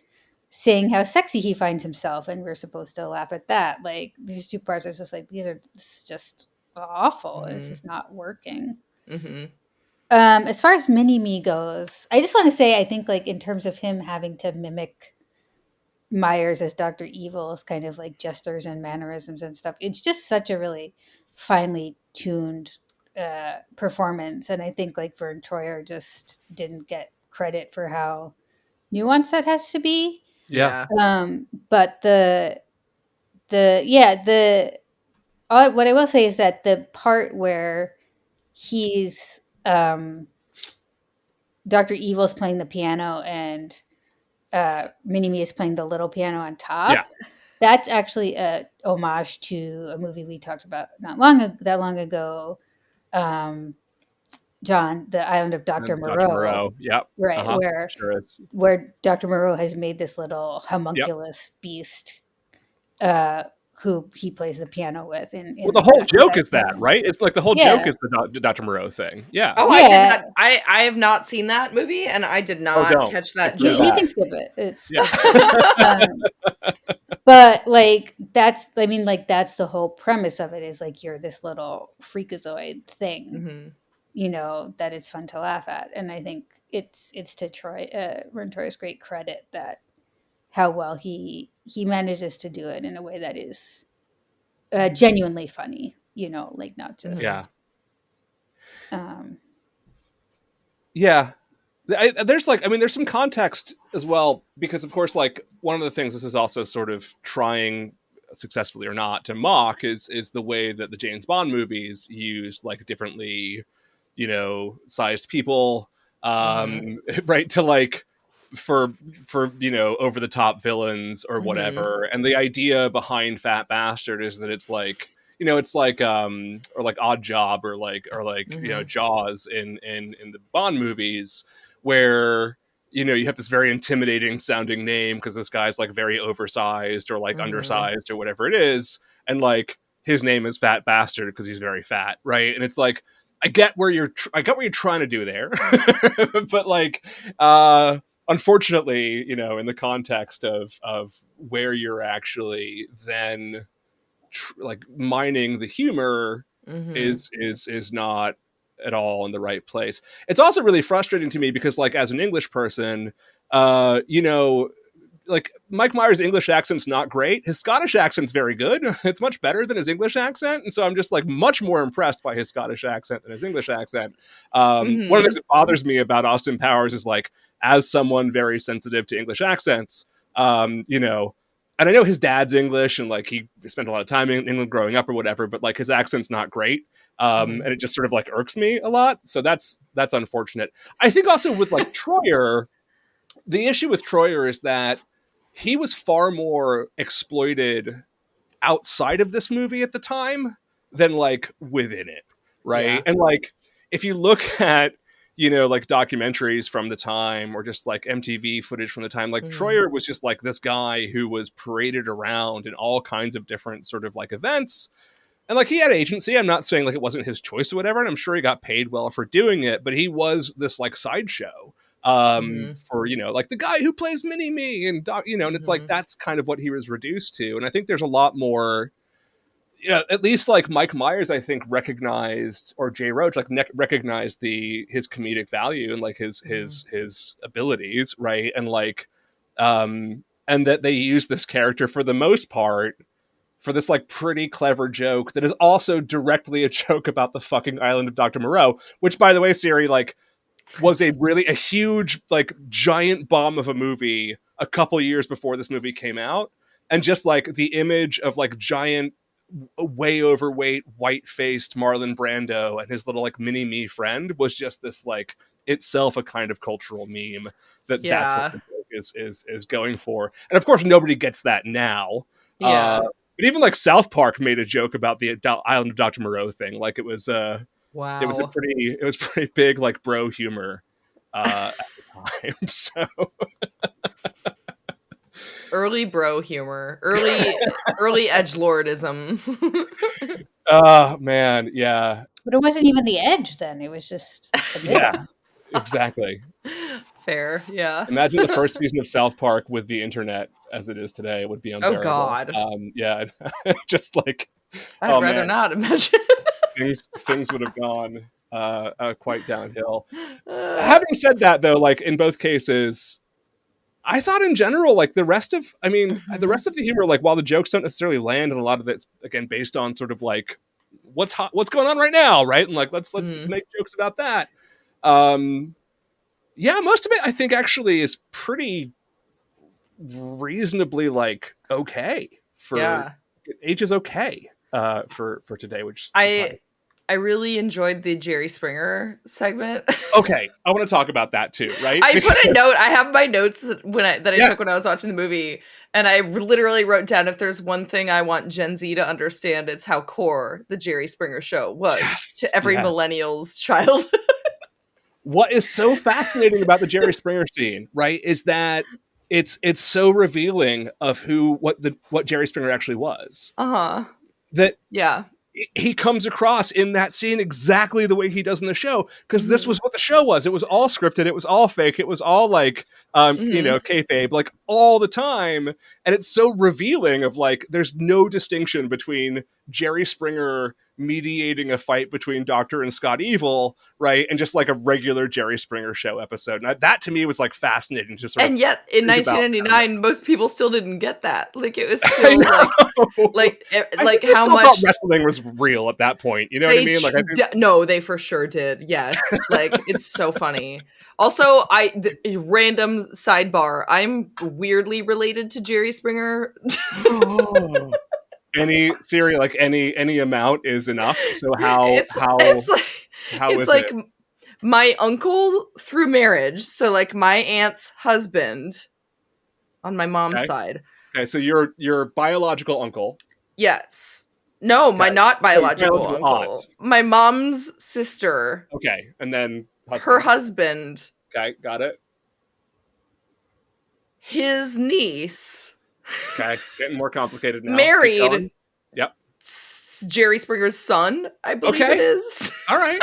saying how sexy he finds himself, and we're supposed to laugh at that. Like, these two parts are just like, this is just awful. This is not working. As far as Mini-Me goes, I just want to say, I think, like, in terms of him having to mimic Myers as Dr. Evil's kind of like gestures and mannerisms and stuff, it's just such a really finely tuned performance. And I think, like, Vern Troyer just didn't get credit for how nuanced that has to be. Yeah. But the what I will say is that the part where he's Dr. Evil's playing the piano and Mini-Me is playing the little piano on top. Yeah. That's actually a homage to a movie we talked about not that long ago. John, The Island of Dr. And Dr. Moreau. Moreau. Yep. Right, Sure is. where Dr. Moreau has made this little Yep. homunculus beast who he plays the piano with. Well, the whole joke is that, right? It's like the whole joke is the Dr. Moreau thing. Yeah. Oh, Yeah. I did not. I have not seen that movie, and I did not don't. catch that It's You, joke. you can skip it. It's Yeah. but like that's the whole premise of it is like you're this little freakazoid thing, Mm-hmm. you know, that it's fun to laugh at. And I think it's to Rentoria's great credit that how well he manages to do it in a way that is genuinely funny, you know, like not just Yeah. um Yeah. There's some context as well, because of course, like, one of the things this is also sort of trying, successfully or not, to mock is the way that the James Bond movies use like differently, you know, sized people, right, to like for you know, over the top villains or whatever. And the idea behind Fat Bastard is that it's like, you know, it's like or like Odd Job or like you know, Jaws in the Bond movies, where, you know, you have this very intimidating sounding name because this guy's like very oversized or like undersized or whatever it is, and like his name is Fat Bastard because he's very fat, right? And it's like, I get what you're trying to do there, but like unfortunately, you know, in the context of where you're actually then like mining the humor is not at all in the right place. It's also really frustrating to me because, like, as an English person, you know, like, Mike Myers' English accent's not great. His Scottish accent's very good. It's much better than his English accent, and so I'm just like much more impressed by his Scottish accent than his English accent. One of the things that bothers me about Austin Powers is, like, as someone very sensitive to English accents, you know, and I know his dad's English and like he spent a lot of time in England growing up or whatever, but like his accent's not great. And it just sort of like irks me a lot. So that's unfortunate. I think also with like Troyer, the issue with Troyer is that he was far more exploited outside of this movie at the time than like within it. Right. Yeah. And like, if you look at, you know, like documentaries from the time or just like MTV footage from the time, like Troyer was just like this guy who was paraded around in all kinds of different sort of like events. And like he had agency. I'm not saying like it wasn't his choice or whatever. And I'm sure he got paid well for doing it, but he was this like sideshow for, you know, like the guy who plays Mini-Me and you know, and it's like, that's kind of what he was reduced to. And I think there's a lot more, you know, at least like Mike Myers, I think recognized, or Jay Roach, like recognized his comedic value and like his abilities. Right. And like, and that they used this character for the most part for this like pretty clever joke that is also directly a joke about the fucking island of Dr. Moreau, which, by the way, Siri, like, was a huge, like, giant bomb of a movie a couple years before this movie came out. And just like the image of like giant, way overweight, white-faced Marlon Brando and his little like Mini-Me friend was just this like itself a kind of cultural meme that's what the joke is going for. And of course nobody gets that now. But even like South Park made a joke about the Island of Dr. Moreau thing. Like it was wow. It was pretty big like bro humor at the time. So early bro humor, early edgelordism. oh man, yeah. but it wasn't even the edge then. It was just yeah, exactly. Fair, yeah. Imagine the first season of South Park with the internet as it is today. It would be unbearable. Oh God. Yeah, just like I'd rather not imagine. things would have gone quite downhill. Having said that, though, like in both cases, I thought in general, like the rest of the humor, like while the jokes don't necessarily land, and a lot of it's again based on sort of like what's going on right now, right? And like let's make jokes about that. Yeah, most of it I think actually is pretty reasonably like okay for it ages okay for today, which is surprising. I really enjoyed the Jerry Springer segment. Okay, I want to talk about that too, right? I put a note. I have my notes that I Yeah. took when I was watching the movie, and I literally wrote down, if there's one thing I want Gen Z to understand, it's how core the Jerry Springer show was to every millennial's child. What is so fascinating about the Jerry Springer scene, right, is that it's so revealing of what Jerry Springer actually was. That he comes across in that scene exactly the way he does in the show, because this was what the show was. It was all scripted. It was all fake. It was all like, kayfabe, like all the time. And it's so revealing of like, there's no distinction between Jerry Springer mediating a fight between Doctor and Scott Evil, right? And just like a regular Jerry Springer show episode. And that to me was like fascinating to sort of. And yet in 1999, most people still didn't get that. Like it was still like how still much thought wrestling was real at that point. You know what I mean? Like no, they for sure did. Yes. Like it's so funny. Also, random sidebar. I'm weirdly related to Jerry Springer. Any Siri, like any amount is enough. So how is like it? My uncle through marriage. So like my aunt's husband on my mom's side. Okay, so your biological uncle. Yes. No, my not biological uncle. Aunt. My mom's sister. Okay, and then her husband. Okay, got it. His niece. Okay, getting more complicated now. Married. Yep. Jerry Springer's son, I believe it is. All right.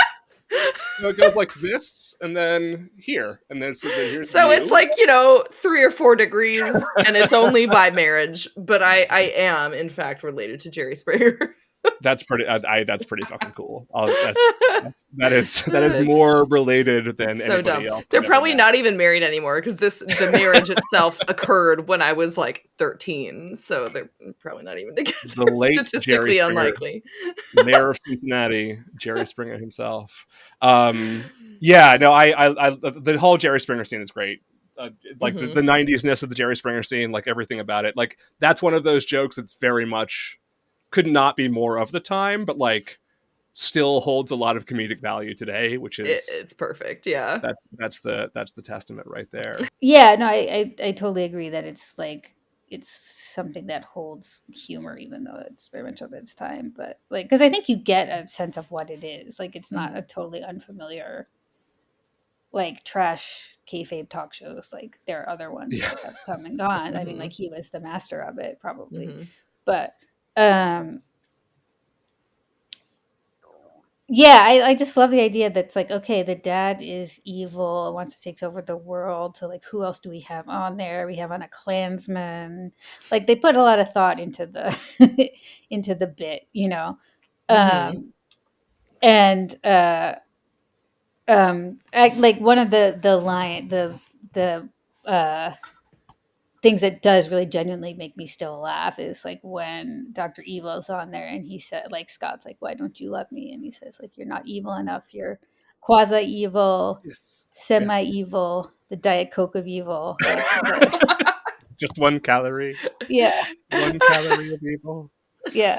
So it goes like this, and then here, and then here's so it's like 3 or 4 degrees, and it's only by marriage. But I am in fact related to Jerry Springer. That's pretty. That's pretty fucking cool. That is more related than so anybody dumb. else. They're probably not even married anymore because the marriage itself occurred when I was like 13, so they're probably not even together. The late statistically Jerry unlikely. Mayor of Cincinnati, Jerry Springer himself. Yeah, no, I the whole Jerry Springer scene is great. Like the 90s-ness of the Jerry Springer scene, like everything about it. Like that's one of those jokes that's very much could not be more of the time, but like still holds a lot of comedic value today, which is it's perfect. Yeah, that's the testament right there. Yeah, no, I totally agree that it's like it's something that holds humor, even though it's very much of its time. But like, because I think you get a sense of what it is. Like, it's not a totally unfamiliar like trash kayfabe talk shows. Like there are other ones that have come and gone. I mean, like he was the master of it probably, but. Yeah, I just love the idea that's like, okay, the dad is evil, wants to take over the world. So like, who else do we have on there? We have on a Klansman. Like they put a lot of thought into the into the bit, like one of the things that does really genuinely make me still laugh is like when Dr. Evil's on there and he said, like, Scott's like, why don't you love me? And he says, like, you're not evil enough. You're quasi-evil, semi-evil, the Diet Coke of evil. Like, just 1 calorie. Yeah. 1 calorie of evil. Yeah.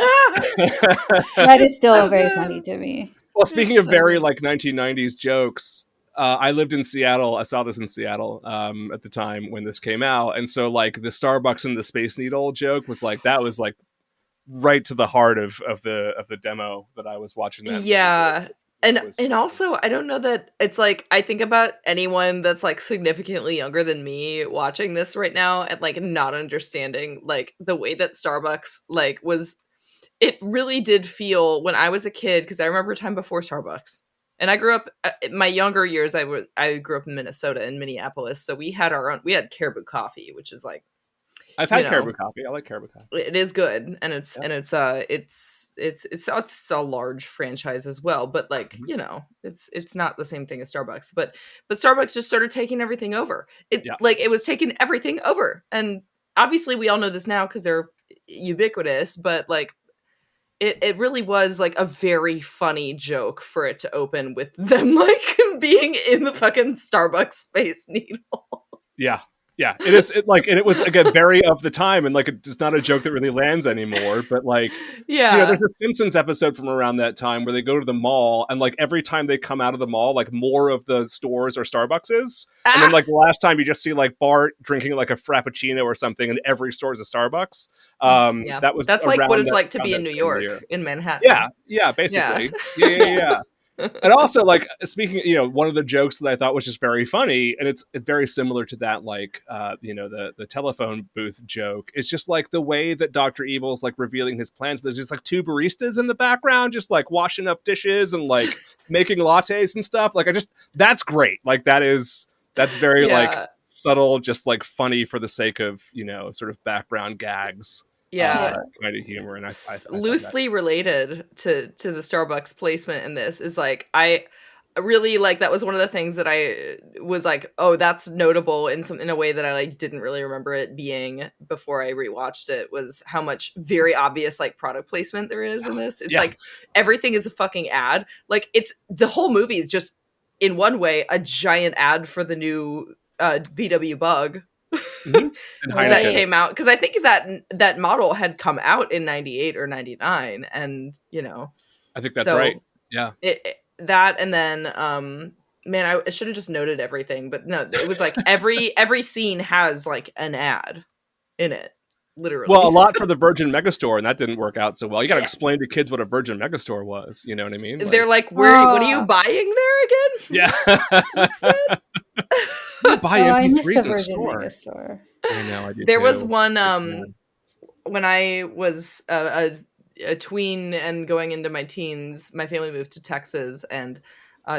That is still very funny to me. Well, speaking of very like 1990s jokes, I lived in Seattle. I saw this in Seattle at the time when this came out. And so like the Starbucks and the Space Needle joke was like, that was like right to the heart of the demo that I was watching. That yeah. And also, I don't know that it's like, I think about anyone that's like significantly younger than me watching this right now and like not understanding like the way that Starbucks like was, it really did feel when I was a kid, because I remember a time before Starbucks. And I grew up, in my younger years, I grew up in Minnesota, in Minneapolis. So we had we had Caribou Coffee, which is like, I've had Caribou Coffee. I like Caribou Coffee. It is good, and it's a large franchise as well. But like it's not the same thing as Starbucks. But Starbucks just started taking everything over. It was taking everything over, and obviously we all know this now because they're ubiquitous. But like. It really was like a very funny joke for it to open with them like being in the fucking Starbucks Space Needle. Yeah. Yeah, it is. And it was again very of the time, and like it's not a joke that really lands anymore. But like, Yeah. there's a Simpsons episode from around that time where they go to the mall, and like every time they come out of the mall, like more of the stores are Starbuckses, and then like the last time you just see like Bart drinking like a Frappuccino or something, and every store is a Starbucks. Yeah. That was That's like what around it's like to around be in that New same York, year. in Manhattan. Yeah, Yeah. basically, yeah. And also, like, speaking, one of the jokes that I thought was just very funny, and it's very similar to that, like, the telephone booth joke. It's just like the way that Dr. Evil's like revealing his plans. There's just like two baristas in the background, just like washing up dishes and like making lattes and stuff. Like, that's great. Like, that's very like Yeah. subtle, just like funny for the sake of sort of background gags. Yeah. Kind of humor, and I Loosely related to the Starbucks placement in this is like I really like that was one of the things that I was like, oh, that's notable in a way that I like didn't really remember it being before I rewatched it, was how much very obvious like product placement there is in this. It's like everything is a fucking ad. Like it's the whole movie is just in one way a giant ad for the new VW Bug. Mm-hmm. When that came out, because I think that model had come out in 98 or 99, and I think that's right. Yeah, that, and then man, I should have just noted everything, but no, it was like every scene has like an ad in it, literally. Well, a lot for the Virgin Megastore, and that didn't work out so well. You got to explain to kids what a Virgin Megastore was. You know what I mean? Like, they're like, what are you buying there again? Yeah. Buy I missed MP3s the in a Virgin store. Megastore. I know. I do There too. was one when I was a tween and going into my teens. My family moved to Texas, and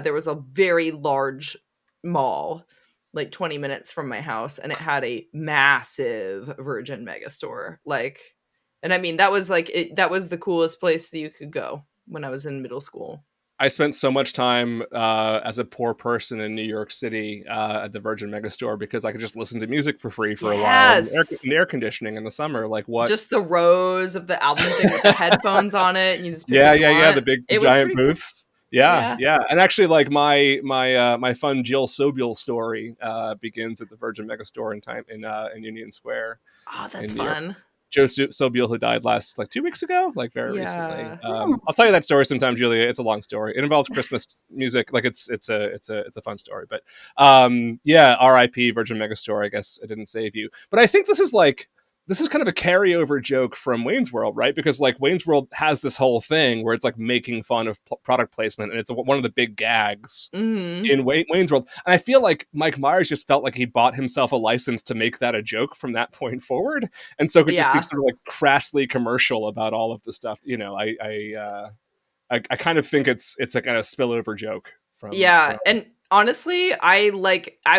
there was a very large mall, like 20 minutes from my house, and it had a massive Virgin Megastore. Like, and I mean that was that was the coolest place that you could go when I was in middle school. I spent so much time as a poor person in New York City at the Virgin Megastore because I could just listen to music for free for a while. And air conditioning in the some like what? Just the rows of the album thing with the headphones on it. And you just pick the big giant booths. Cool. Yeah. And actually, like my fun Jill Sobule story begins at the Virgin Megastore in Union Square. Oh, that's fun. Joe Sobule, who died last 2 weeks ago, very recently. I'll tell you that story sometime, Julia. It's a long story. It involves Christmas music. Like it's a fun story. But R.I.P. Virgin Megastore. I guess it didn't save you. But I think this is kind of a carryover joke from Wayne's World, right? Because like Wayne's World has this whole thing where it's like making fun of product placement, and it's one of the big gags in Wayne's World. And I feel like Mike Myers just felt like he bought himself a license to make that a joke from that point forward, and so could just be sort of like crassly commercial about all of the stuff. I kind of think it's a kind of spillover joke from. And honestly, I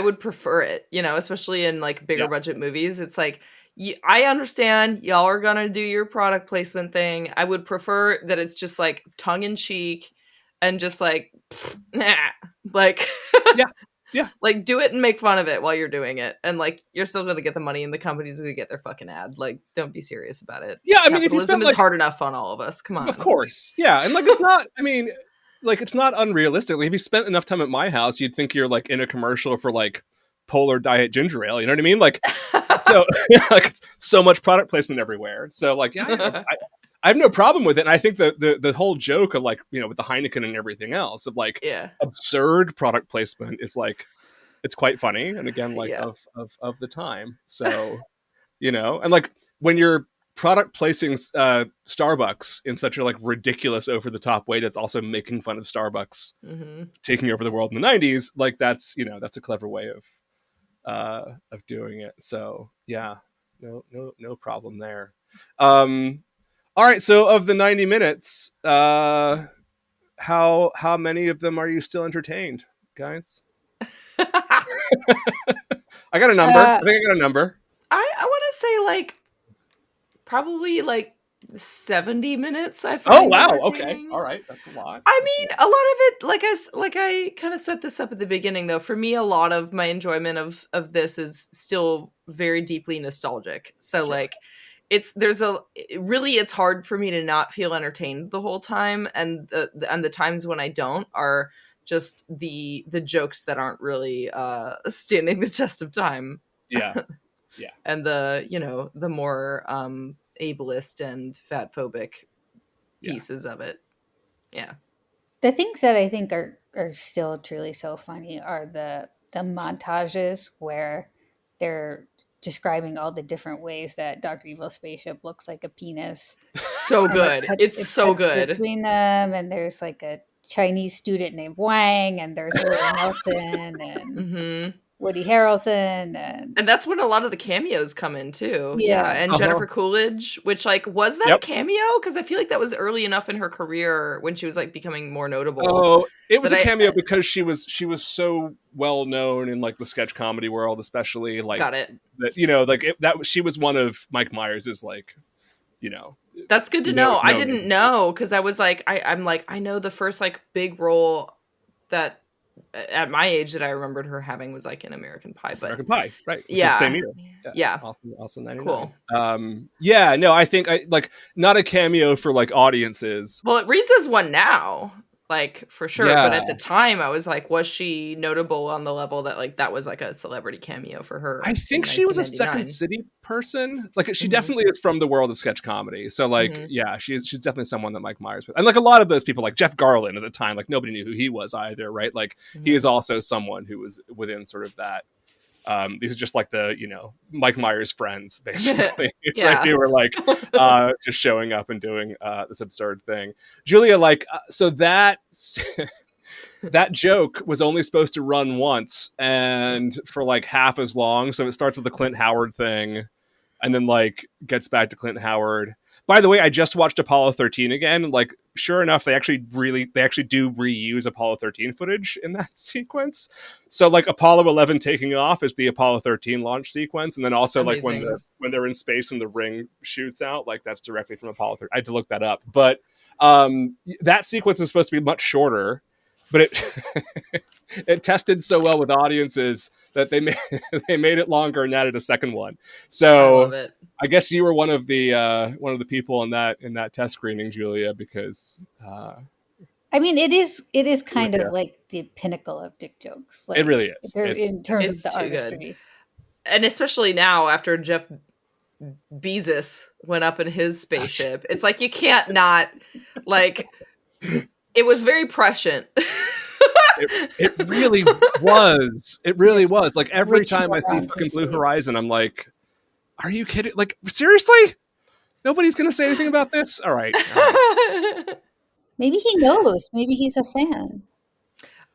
would prefer it, especially in like bigger budget movies. It's like, I understand y'all are gonna do your product placement thing. I would prefer that it's just like tongue in cheek and just like, like, like do it and make fun of it while you're doing it, and like you're still gonna get the money, and the company's gonna get their fucking ad. Like, don't be serious about it. Yeah, I mean, if you spend is hard enough on all of us. Come on, of course, yeah, and like it's not. I mean, like it's not unrealistic. Like, if you spent enough time at my house, you'd think you're like in a commercial for like Polar Diet ginger ale. You know what I mean? Like. So like so much product placement everywhere. So like, I have no problem with it. And I think the whole joke of like, with the Heineken and everything else of like absurd product placement is like, it's quite funny. And again, like of the time. So, and like when you're product placing Starbucks in such a like ridiculous over the top way, that's also making fun of Starbucks taking over the world in the 90s. Like that's a clever way of doing it. So no problem there. All right, so of the 90 minutes, how many of them are you still entertained, guys? I got a number. I think I got a number. I want to say like probably like 70 minutes. I find. Oh wow, okay, all right, that's a lot. I mean, a lot of it, like I kind of set this up at the beginning, though. For me, a lot of my enjoyment of this is still very deeply nostalgic. So like, it's hard for me to not feel entertained the whole time, and the times when I don't are just the jokes that aren't really standing the test of time Yeah. and the, you know, the more ableist and fat phobic Yeah. pieces of it. Yeah. The things that I think are still truly so funny are the montages where they're describing all the different ways that Dr. Evil's spaceship looks like a penis. So And good. It's it so cuts good. between them, and there's like a Chinese student named Wang, and there's Willie Nelson and Hmm. Woody Harrelson, and And that's when a lot of the cameos come in too. Yeah. Yeah. And Uh-huh. Jennifer Coolidge, which like, was that a Yep. cameo? Because I feel like that was early enough in her career when she was like becoming more notable. Oh, it was But a cameo because she was so well known in like the sketch comedy world, especially like Got it. that, you know, like she was one of Mike Myers's, like, you know, That's good to No- know. I no didn't names. know because I was like, I'm like, I know the first like big role that at my age that I remembered her having was like in American Pie, but American Pie, right? Which is yeah, the same year. yeah, Also 99. cool. Yeah, no, I think I like not a cameo for like audiences. Well, it reads as one now, like for sure. But Yeah. at the time, I was like, was she notable on the level that like that was like a celebrity cameo for her? I think in she was a Second 1999? City person. Like she Mhm. definitely is from the world of sketch comedy. So like, Mhm. yeah, she's definitely someone that Mike Myers was. And like a lot of those people, like Jeff Garlin at the time, like nobody knew who he was either, right? Like he Mhm. is also someone who was within sort of that. These are just like the, you know, Mike Myers friends, basically. Yeah. Like, they were like just showing up and doing this absurd thing. Julia, like, so that that joke was only supposed to run once and for like half as long. So it starts with the Clint Howard thing and then like gets back to Clint Howard. By the way, I just watched Apollo 13 again. And like, sure enough, they actually do reuse Apollo 13 footage in that sequence. So like Apollo 11 taking off is the Apollo 13 launch sequence. And then also like Amazing. when they're in space and the ring shoots out, like that's directly from Apollo 13. I had to look that up. But that sequence was supposed to be much shorter, but it tested so well with audiences that they made it longer and added a second one. I So love it. I guess you were one of the people in that test screening, Julia, because I mean, it is kind Yeah. of like the pinnacle of dick jokes. Like, it really is. in terms of it's the too good. artistry. And especially now after Jeff Bezos went up in his spaceship, it's like you can't not like. It was very prescient. It really was. It really was. Like every Rich time I see morons fucking in Blue space. Horizon, I'm like, are you kidding? Like seriously? Nobody's gonna say anything about this? All right. Maybe he knows. Maybe he's a fan.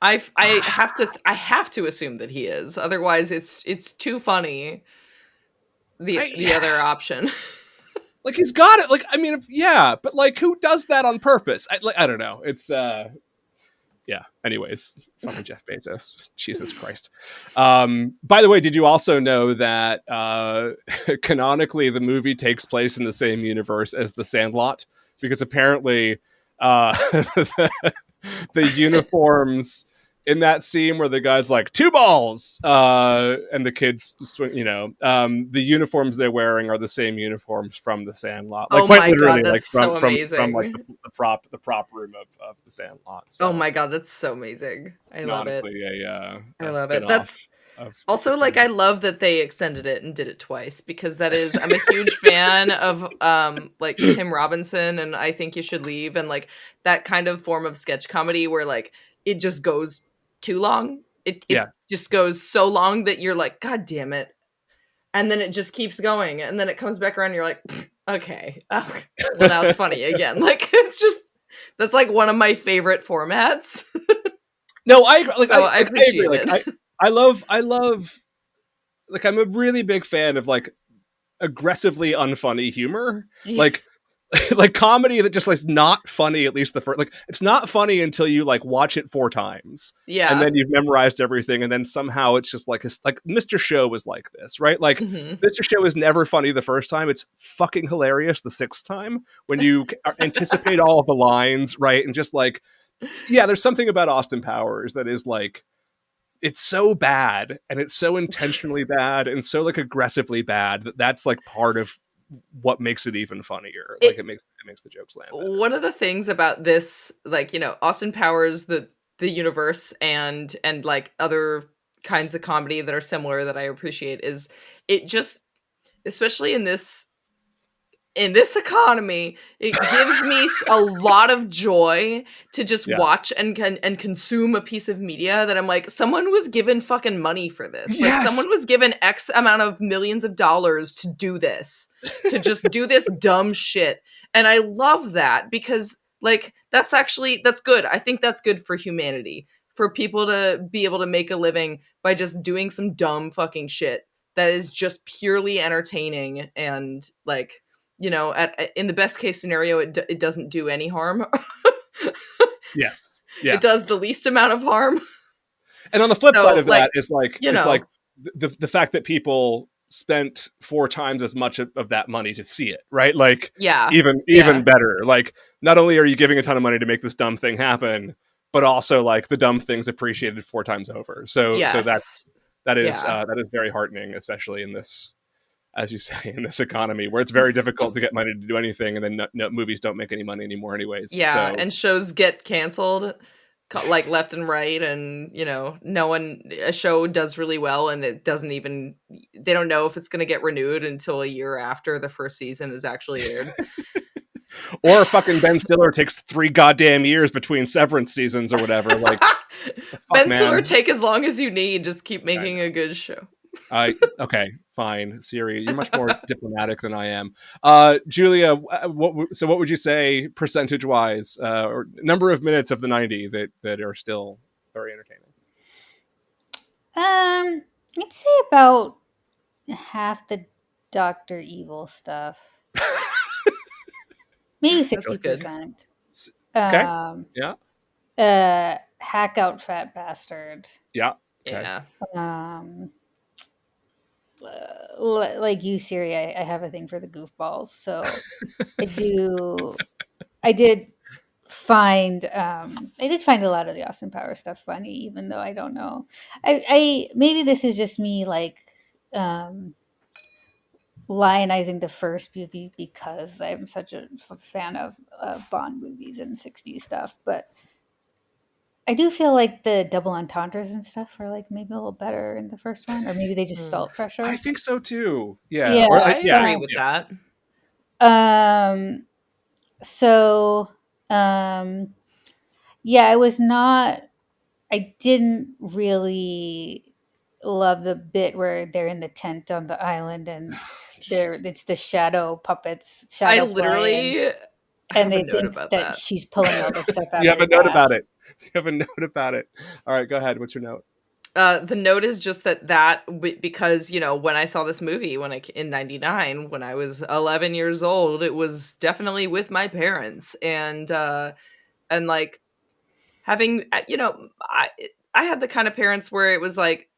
I have to assume that he is. Otherwise, it's too funny. The other option. Like he's got it. Like I mean, yeah, but like who does that on purpose? I don't know. It's yeah. Anyways, fucking Jeff Bezos. Jesus Christ. By the way, did you also know that canonically the movie takes place in the same universe as The Sandlot? Because apparently the uniforms in that scene where the guy's like 2 balls and the kids swing, you know, the uniforms they're wearing are the same uniforms from The Sandlot, like Oh quite my literally, God, like that's so from amazing. like the prop room of The Sandlot. So Oh my God, that's so amazing. I love it. canonically I love it. spin-off That's of also The like I Sandlot. love that they extended it and did it twice because I'm a huge fan of like Tim Robinson and I Think You Should Leave and like that kind of form of sketch comedy where like it just goes too long. It Yeah. just goes so long that you're like, God damn it. And then it just keeps going. And then it comes back around and you're like, okay. Oh, well, now it's funny again. Like it's just that's like one of my favorite formats. No, I agree. Like So I I agree. appreciate Like it. I love like I'm a really big fan of like aggressively unfunny humor. Like like comedy that just like not funny at least the first, like it's not funny until you like watch it 4 times Yeah. and then you've memorized everything and then somehow it's just like like Mr. Show was like this, right? Like Mhm. Mr. Show is never funny the first time, it's fucking hilarious the 6th time when you anticipate all of the lines, right? And just like yeah, there's something about Austin Powers that is like it's so bad and it's so intentionally bad and so like aggressively bad that that's like part of what makes it even funnier. Like it makes the jokes land better. One of the things about this, like, you know, Austin Powers, the universe and like other kinds of comedy that are similar that I appreciate is it just, especially in this economy, it gives me a lot of joy to just Yeah. watch and consume a piece of media that I'm like, someone was given fucking money for this. Like, someone was given X amount of millions of dollars to do this, to just do this dumb shit. And I love that because, like, that's good. I think that's good for humanity, for people to be able to make a living by just doing some dumb fucking shit that is just purely entertaining and, like, you know, in the best case scenario, it doesn't do any harm. Yes. Yeah. It does the least amount of harm. And on the flip side of like, that is like, you it's know, like the fact that people spent 4 times as much of that money to see it, right? Like, yeah, even better. Like, not only are you giving a ton of money to make this dumb thing happen, but also like the dumb thing's appreciated 4 times over. So that is very heartening, especially in this, as you say, in this economy where it's very difficult to get money to do anything, and then no, movies don't make any money anymore anyways. Yeah, so. and shows get canceled like left and right, and, you know, a show does really well and it doesn't even, they don't know if it's going to get renewed until a year after the first season is actually aired. Or fucking Ben Stiller takes 3 goddamn years between Severance seasons or whatever. Like, Ben Stiller, take as long as you need. Just keep making a good show. Okay, fine, Siri. You're much more diplomatic than I am. Julia, what would you say percentage-wise, or number of minutes of the 90 that are still very entertaining? I'd say about half the Dr. Evil stuff. Maybe 60%. Okay. Yeah. Hack Out Fat Bastard. Yeah. Okay. Yeah. Like you, Siri, I have a thing for the goofballs, so I did find a lot of the Austin Powers stuff funny, even though I don't know. I maybe this is just me like lionizing the first movie because I'm such a fan of Bond movies and 60s stuff, but I do feel like the double entendres and stuff are like maybe a little better in the first one, or maybe they just felt fresher. I think so too. Yeah. Yeah, Or, I agree with that. Yeah, I didn't really love the bit where they're in the tent on the island and it's the shadow puppets. I literally and they think that she's pulling all this stuff out. You have a note about it. You have a note about it. All right, go ahead. What's your note? The note is just that because, you know, when I saw this movie in 99, when I was 11 years old, it was definitely with my parents, and like having, you know, I had the kind of parents where it was like,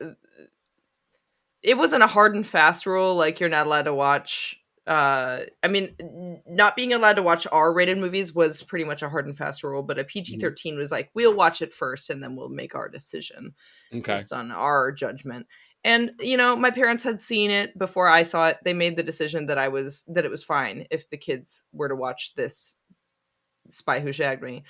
it wasn't a hard and fast rule, like you're not allowed to watch. I mean, not being allowed to watch R-rated movies was pretty much a hard and fast rule, but a PG-13 was like, we'll watch it first and then we'll make our decision based on our judgment. And, you know, my parents had seen it before I saw it. They made the decision that it was fine if the kids were to watch this Spy Who Shagged Me.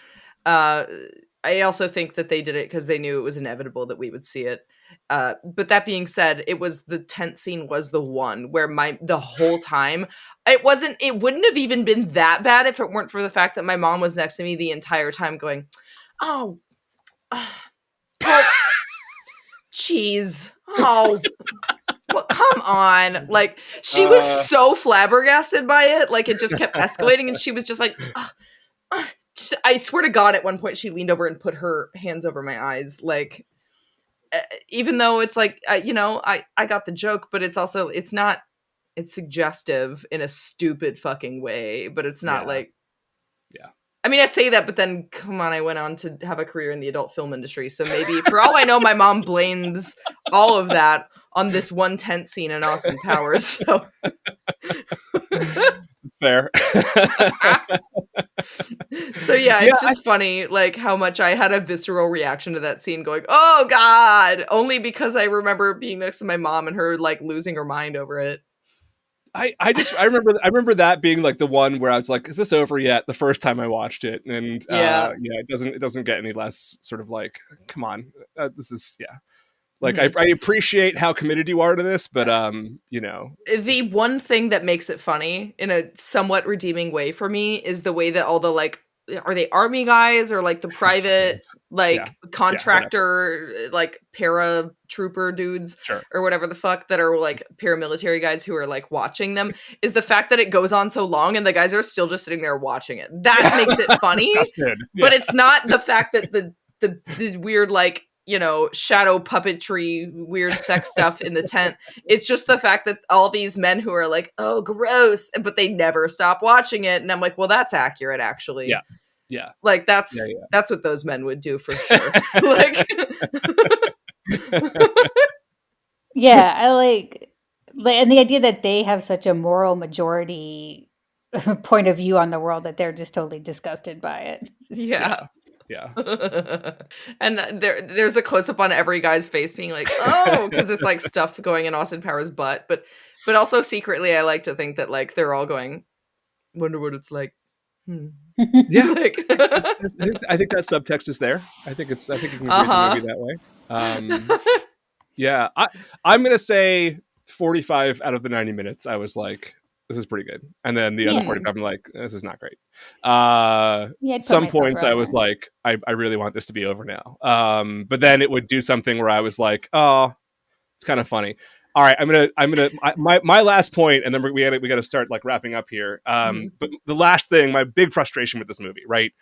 I also think that they did it because they knew it was inevitable that we would see it. But that being said, the tent scene was the one where the whole time it wouldn't have even been that bad if it weren't for the fact that my mom was next to me the entire time going, oh, jeez, oh, well, come on. Like, she was so flabbergasted by it. Like, it just kept escalating, and she was just like, I swear to God, at one point she leaned over and put her hands over my eyes, like, even though it's like, you know, I got the joke, but it's suggestive in a stupid fucking way, but it's not I mean, I say that, but then come on, I went on to have a career in the adult film industry, so maybe for all I know, my mom blames all of that on this one tent scene in Austin Powers. So it's fair. So yeah, it's just funny, like, how much I had a visceral reaction to that scene, going, "Oh God!" Only because I remember being next to my mom and her like losing her mind over it. I remember that being like the one where I was like, "Is this over yet?" The first time I watched it, and it doesn't get any less sort of like, come on, this is Like, I appreciate how committed you are to this, but, you know. The one thing that makes it funny in a somewhat redeeming way for me is the way that all the, like, are they army guys or like the private, like contractor, like paratrooper dudes or whatever the fuck that are like paramilitary guys who are like watching them, is the fact that it goes on so long and the guys are still just sitting there watching it. That makes it funny, but it's not the fact that the weird, like, you know, shadow puppetry, weird sex stuff in the tent. It's just the fact that all these men who are like, oh, gross, but they never stop watching it. And I'm like, well, that's accurate, actually. Yeah. Yeah. Like, that's what those men would do for sure. Like, yeah, I like, and the idea that they have such a moral majority point of view on the world that they're just totally disgusted by it. Yeah. Yeah. And there's a close-up on every guy's face being like, oh, because it's like stuff going in Austin Powers' butt. But also secretly, I like to think that like they're all going, wonder what it's like. Yeah. Like, I think that subtext is there. I think you can read the movie that way. Yeah. I'm going to say 45 out of the 90 minutes, I was like, this is pretty good. And then the other 45, I'm like, this is not great. Some points I was like, I really want this to be over now. But then it would do something where I was like, oh, it's kind of funny. All right, my last point, and then we got to start like wrapping up here. But the last thing, my big frustration with this movie, right,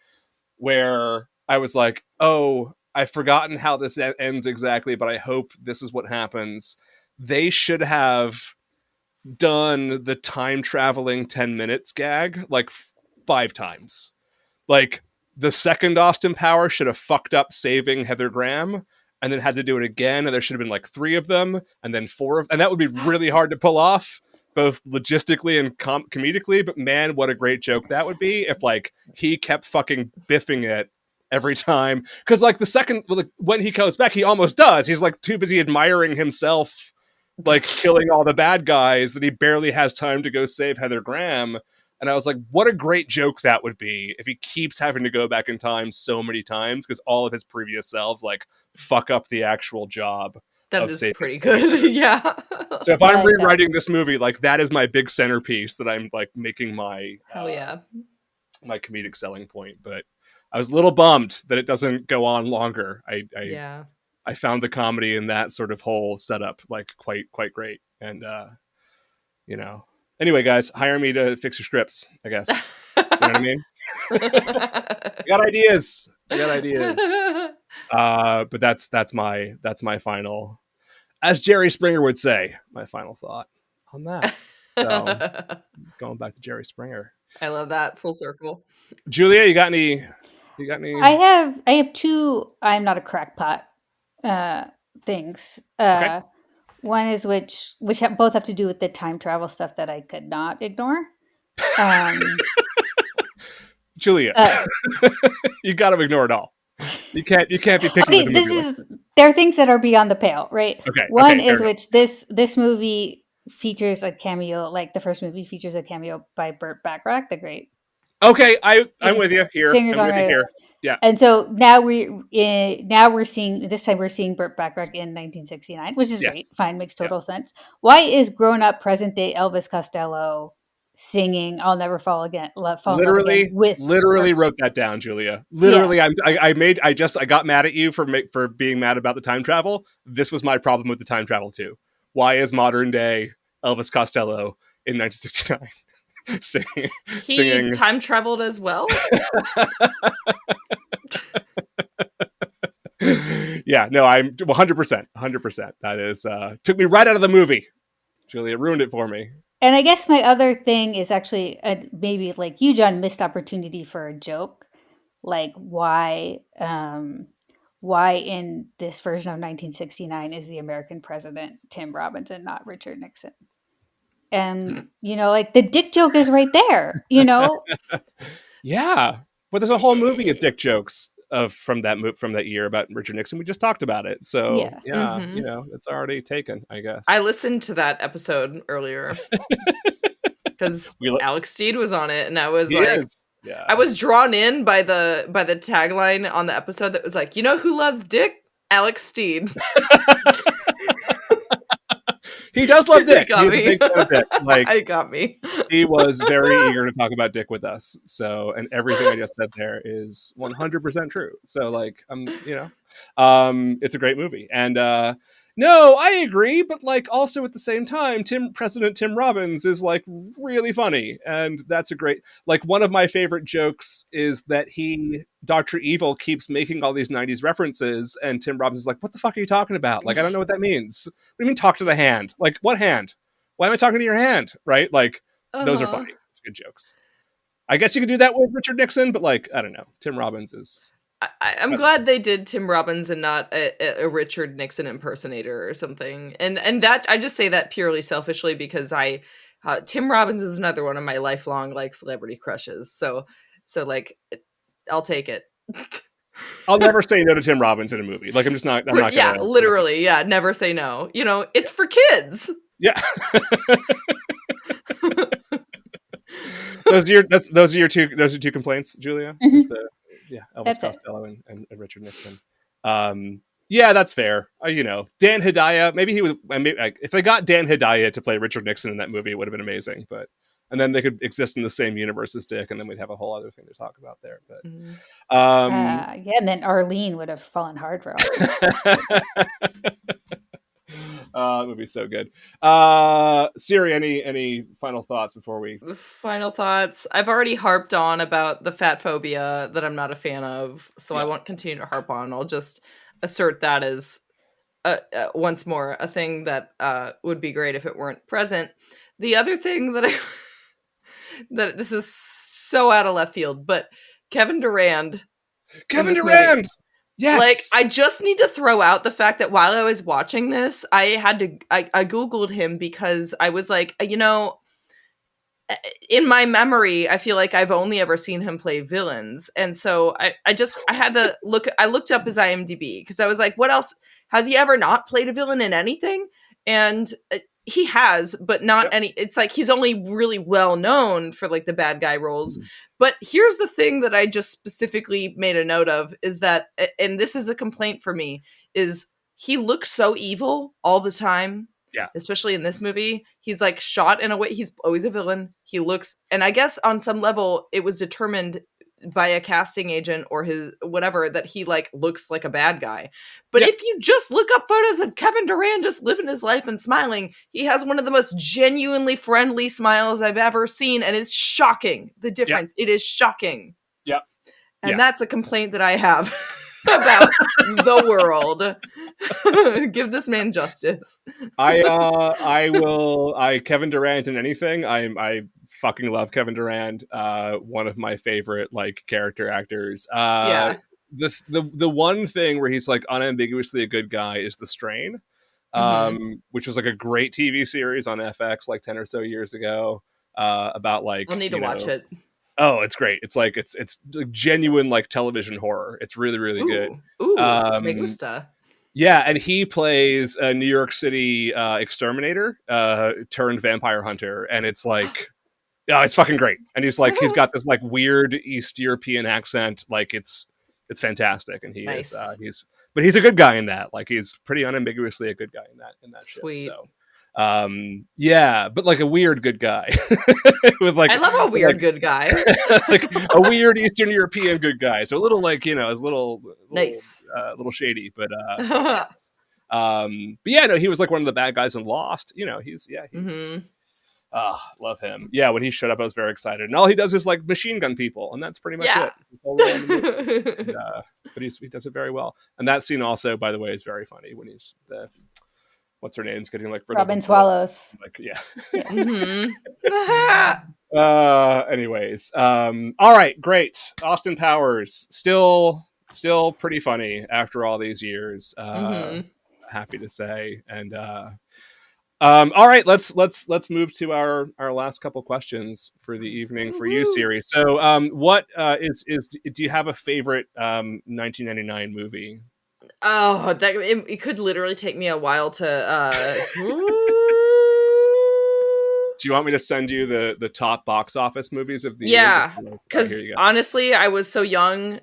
where I was like, oh, I've forgotten how this ends exactly, but I hope this is what happens. They should have done the time traveling 10 minutes gag like 5 times. Like, the second Austin Power should have fucked up saving Heather Graham and then had to do it again, and there should have been like 3 of them and then 4 of, and that would be really hard to pull off, both logistically and comedically. But man, what a great joke that would be if like he kept fucking biffing it every time, because like the second, when he goes back, he almost does, he's like too busy admiring himself like killing all the bad guys that he barely has time to go save Heather Graham. And I was like, what a great joke that would be if he keeps having to go back in time so many times because all of his previous selves like fuck up the actual job. That is pretty good. Yeah. So if I'm rewriting this movie, like that is my big centerpiece that I'm like making my my comedic selling point. But I was a little bummed that it doesn't go on longer. I found the comedy in that sort of whole setup like quite great. And you know, anyway, guys, hire me to fix your scripts, I guess. You know what I mean? I got ideas. But that's my final, as Jerry Springer would say, my final thought on that. So going back to Jerry Springer. I love that. Full circle. Julia, you got any? I have 2 I'm not a crackpot things. Okay. One is which both have to do with the time travel stuff that I could not ignore. Julia, you got to ignore it all. You can't be picking. Okay, there are things that are beyond the pale, right? Okay. One is which this movie features a cameo, like the first movie features a cameo by Burt Bacharach, the great. Okay, I'm with you here. Singer-songwriter. Yeah. And so now we're seeing Burt Bacharach in 1969, which is great. Fine, makes total sense. Why is grown-up present-day Elvis Costello singing "I'll Never Fall Again"? Literally wrote that down, Julia. Literally, I got mad at you for being mad about the time travel. This was my problem with the time travel too. Why is modern-day Elvis Costello in 1969? Singing. Time traveled as well. Yeah, no, I'm 100%. That is took me right out of the movie. Julia ruined it for me. And I guess my other thing is actually maybe like you, John, missed opportunity for a joke. Like why in this version of 1969 is the American president Tim Robbins and not Richard Nixon? And, you know, like the dick joke is right there, you know? Yeah. But there's a whole movie of dick jokes from that year about Richard Nixon. We just talked about it. So, you know, it's already taken, I guess. I listened to that episode earlier because Alex Steed was on it. And I was I was drawn in by the tagline on the episode that was like, you know who loves dick? Alex Steed. He does love Dick. Got He's a me. big fan of Dick. Like, I got me. he was very eager to talk about Dick with us. So, and everything I just said there is 100% true. So, like, it's a great movie. And no, I agree, but like also at the same time, President Tim Robbins is like really funny, and that's a great. Like, one of my favorite jokes is that Dr. Evil, keeps making all these '90s references, and Tim Robbins is like, "What the fuck are you talking about? Like, I don't know what that means. What do you mean, talk to the hand? Like, what hand? Why am I talking to your hand? Right? Like, those are funny. It's good jokes. I guess you could do that with Richard Nixon, but like, I don't know. Tim Robbins is." I'm glad they did Tim Robbins and not a Richard Nixon impersonator or something. And that, I just say that purely selfishly because Tim Robbins is another one of my lifelong like celebrity crushes. So like, I'll take it. I'll never say no to Tim Robbins in a movie. Like, I'm not gonna. Yeah, literally. Yeah, never say no. You know, it's for kids. Yeah. Those are your two complaints, Julia. Mm-hmm. Elvis That's Costello and Richard Nixon. Yeah, that's fair. Dan Hedaya. Maybe if they got Dan Hedaya to play Richard Nixon in that movie, it would have been amazing. And then they could exist in the same universe as Dick, and then we'd have a whole other thing to talk about there. But and then Arlene would have fallen hard for us. That would be so good. Siri, any final thoughts before we? Final thoughts. I've already harped on about the fat phobia that I'm not a fan of, so I won't continue to harp on. I'll just assert that as once more a thing that would be great if it weren't present. The other thing that that this is so out of left field, but Kevin Durand. Yes. Like, I just need to throw out the fact that while I was watching this, I Googled him because I was like, in my memory, I feel like I've only ever seen him play villains. And so I had to I looked up his IMDb because I was like, what else? Has he ever not played a villain in anything? And he has, but not any. It's like he's only really well known for like the bad guy roles. But here's the thing that I just specifically made a note of is that, and this is a complaint for me, is he looks so evil all the time. Yeah. Especially in this movie. He's like shot in a way. He's always a villain. He looks, and I guess on some level it was determined by a casting agent or his whatever that he like looks like a bad guy. But if you just look up photos of Kevin Durand just living his life and smiling, he has one of the most genuinely friendly smiles I've ever seen, and it's shocking the difference. It is shocking. Yeah. And that's a complaint that I have about the world. Give this man justice. I will Kevin Durand in anything. I fucking love Kevin Durand. One of my favorite like character actors. The one thing where he's like unambiguously a good guy is The Strain, which was like a great TV series on FX like 10 or so years ago. About like I'll need to watch it. Oh, it's great. It's like it's like genuine like television horror. It's really, really good. Me gusta. Yeah, and he plays a New York City exterminator turned vampire hunter, and it's like, it's fucking great. And he's like, he's got this like weird East European accent, like it's fantastic, and he's a good guy in that. Like he's pretty unambiguously a good guy in that Sweet. shit. So. But like a weird good guy with like I love a weird good guy. like a weird Eastern European good guy, so a little like it's a little nice, little shady, but yeah, no, he was like one of the bad guys in Lost. He's love him. Yeah, when he showed up I was very excited, and all he does is like machine gun people, and that's pretty much it. But he does it very well, and that scene also, by the way, is very funny when he's what's her name's getting like Robin Swallows. Like, yeah. Anyways. All right, great. Austin Powers still pretty funny after all these years. Happy to say. And all right, let's move to our last couple questions for the evening for you, Siri. So what do you have a favorite 1999 movie? Oh, it could literally take me a while to. Do you want me to send you the top box office movies of the year? Yeah, because honestly, I was so young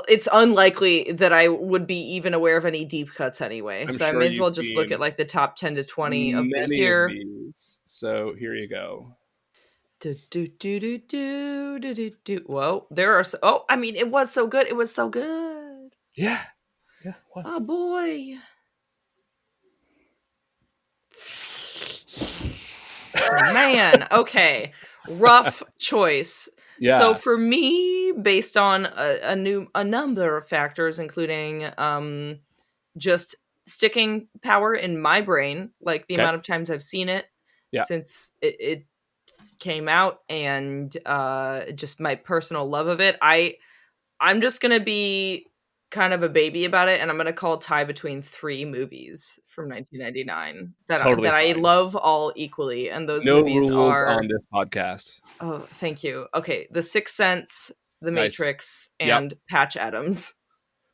it's unlikely that I would be even aware of any deep cuts anyway. I'm So I sure may as you've well just look at seen like the top 10 to 20 of me many of here. these. So here you go. Do, do, do, do, do, do, do, do. Whoa, there are I mean, it was so good. It was so good. Yeah. Yeah. Oh boy. Man, okay. Rough choice. Yeah. So for me, based on a number of factors, including just sticking power in my brain, like the Okay. amount of times I've seen it Yeah. since it came out, and just my personal love of it, I'm just gonna be kind of a baby about it, and I'm gonna call a tie between 3 movies from 1999 Totally that I fine. love all equally, and those No movies rules are on this podcast. oh, thank you. Okay, The Sixth Sense, The Nice. Matrix, Yep. and Patch Adams.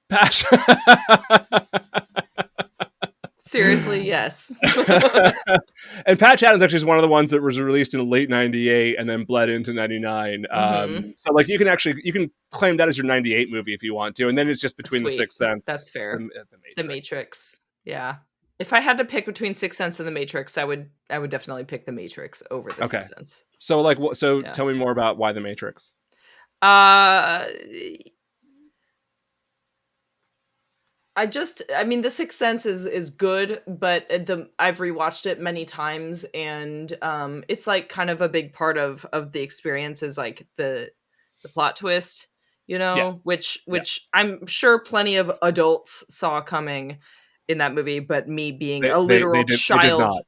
Patch. Seriously, yes. And Patch Adams actually is one of the ones that was released in late '98 and then bled into '99. Mhm. So like you can claim that as your '98 movie if you want to, and then it's just between The Sweet. Sixth Sense. That's fair. And The Matrix. Yeah. If I had to pick between Sixth Sense and The Matrix, I would definitely pick The Matrix over The Okay. Sixth Sense. So like Yeah. tell me more about why The Matrix. I mean, The Sixth Sense is good, but I've rewatched it many times, and it's like kind of a big part of the experience is like the plot twist, Yeah. which I'm sure plenty of adults saw coming in that movie, but me being a literal child,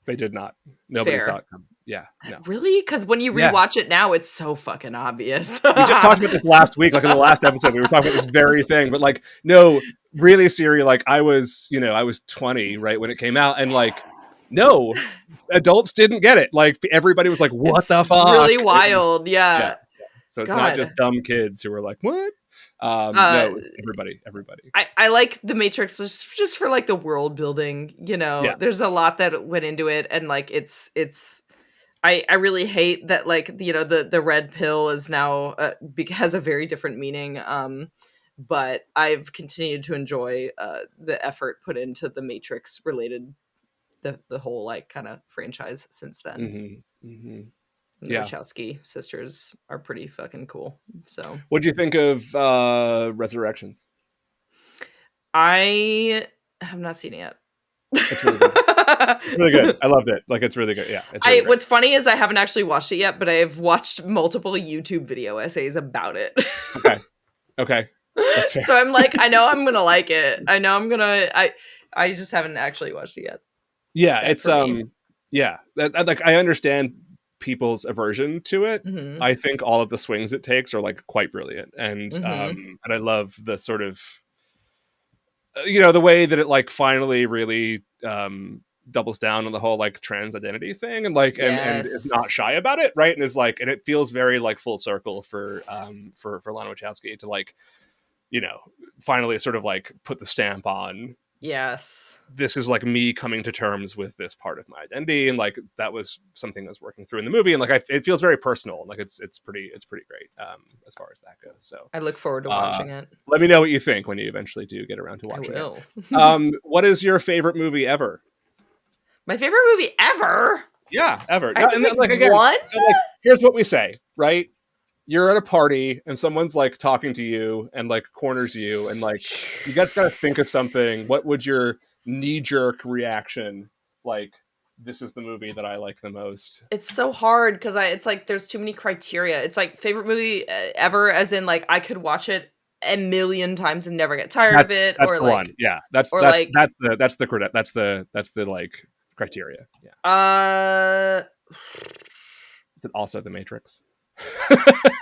They did not. Nobody Fair. saw it come. Yeah. No. Really? Because when you Yeah. rewatch it now, it's so fucking obvious. We just talked about this last week, like in the last episode, we were talking about this very thing. But like, no, really, Siri, like I was 20, right, when it came out, and like, no, adults didn't get it. Like everybody was like, "What It's the fuck?" really It was- wild. Yeah. yeah. So it's God. not just dumb kids who were like, "What?" No, it's everybody. I like The Matrix just for like the world building, Yeah. There's a lot that went into it, and like it's I really hate that like the red pill is now has a very different meaning. But I've continued to enjoy the effort put into the Matrix related the whole like kind of franchise since then. Mm-hmm. Mm-hmm. The Yeah. Wachowski sisters are pretty fucking cool. So What do you think of Resurrections? I have not seen it yet. It's really good. It's really good. I loved it. Like it's really good. Yeah. It's really great. What's funny is I haven't actually watched it yet, but I have watched multiple YouTube video essays about it. Okay. That's fair. So I'm like, I know I'm gonna like it. I know I'm gonna. I just haven't actually watched it yet. Yeah, Sad it's for me. yeah. Like I understand people's aversion to it. Mhm. I think all of the swings it takes are like quite brilliant, and Mhm. and I love the sort of the way that it like finally really doubles down on the whole like trans identity thing, and like and is not Yes. shy about it, right? And is like, and it feels very like full circle for Lana Wachowski to like finally sort of like put the stamp on. Yes. This is like me coming to terms with this part of my identity, and like that was something I was working through in the movie, and like it feels very personal. Like it's pretty great as far as that goes. So I look forward to watching it. let me know what you think when you eventually do get around to I watching will. it. What is your favorite movie ever? My favorite movie ever. Yeah, ever. I have to And, pick like again, one? so like here's what we say, right? You're at a party and someone's like talking to you and like corners you, and like you gotta think of something. What would your knee-jerk reaction like? This is the movie that I like the most. It's so hard because it's like there's too many criteria. It's like favorite movie ever, as in like I could watch it a million times and never get tired of it. That's or the like, one. Yeah, that's or that's like- that's the like criteria. Yeah. Is it also The Matrix?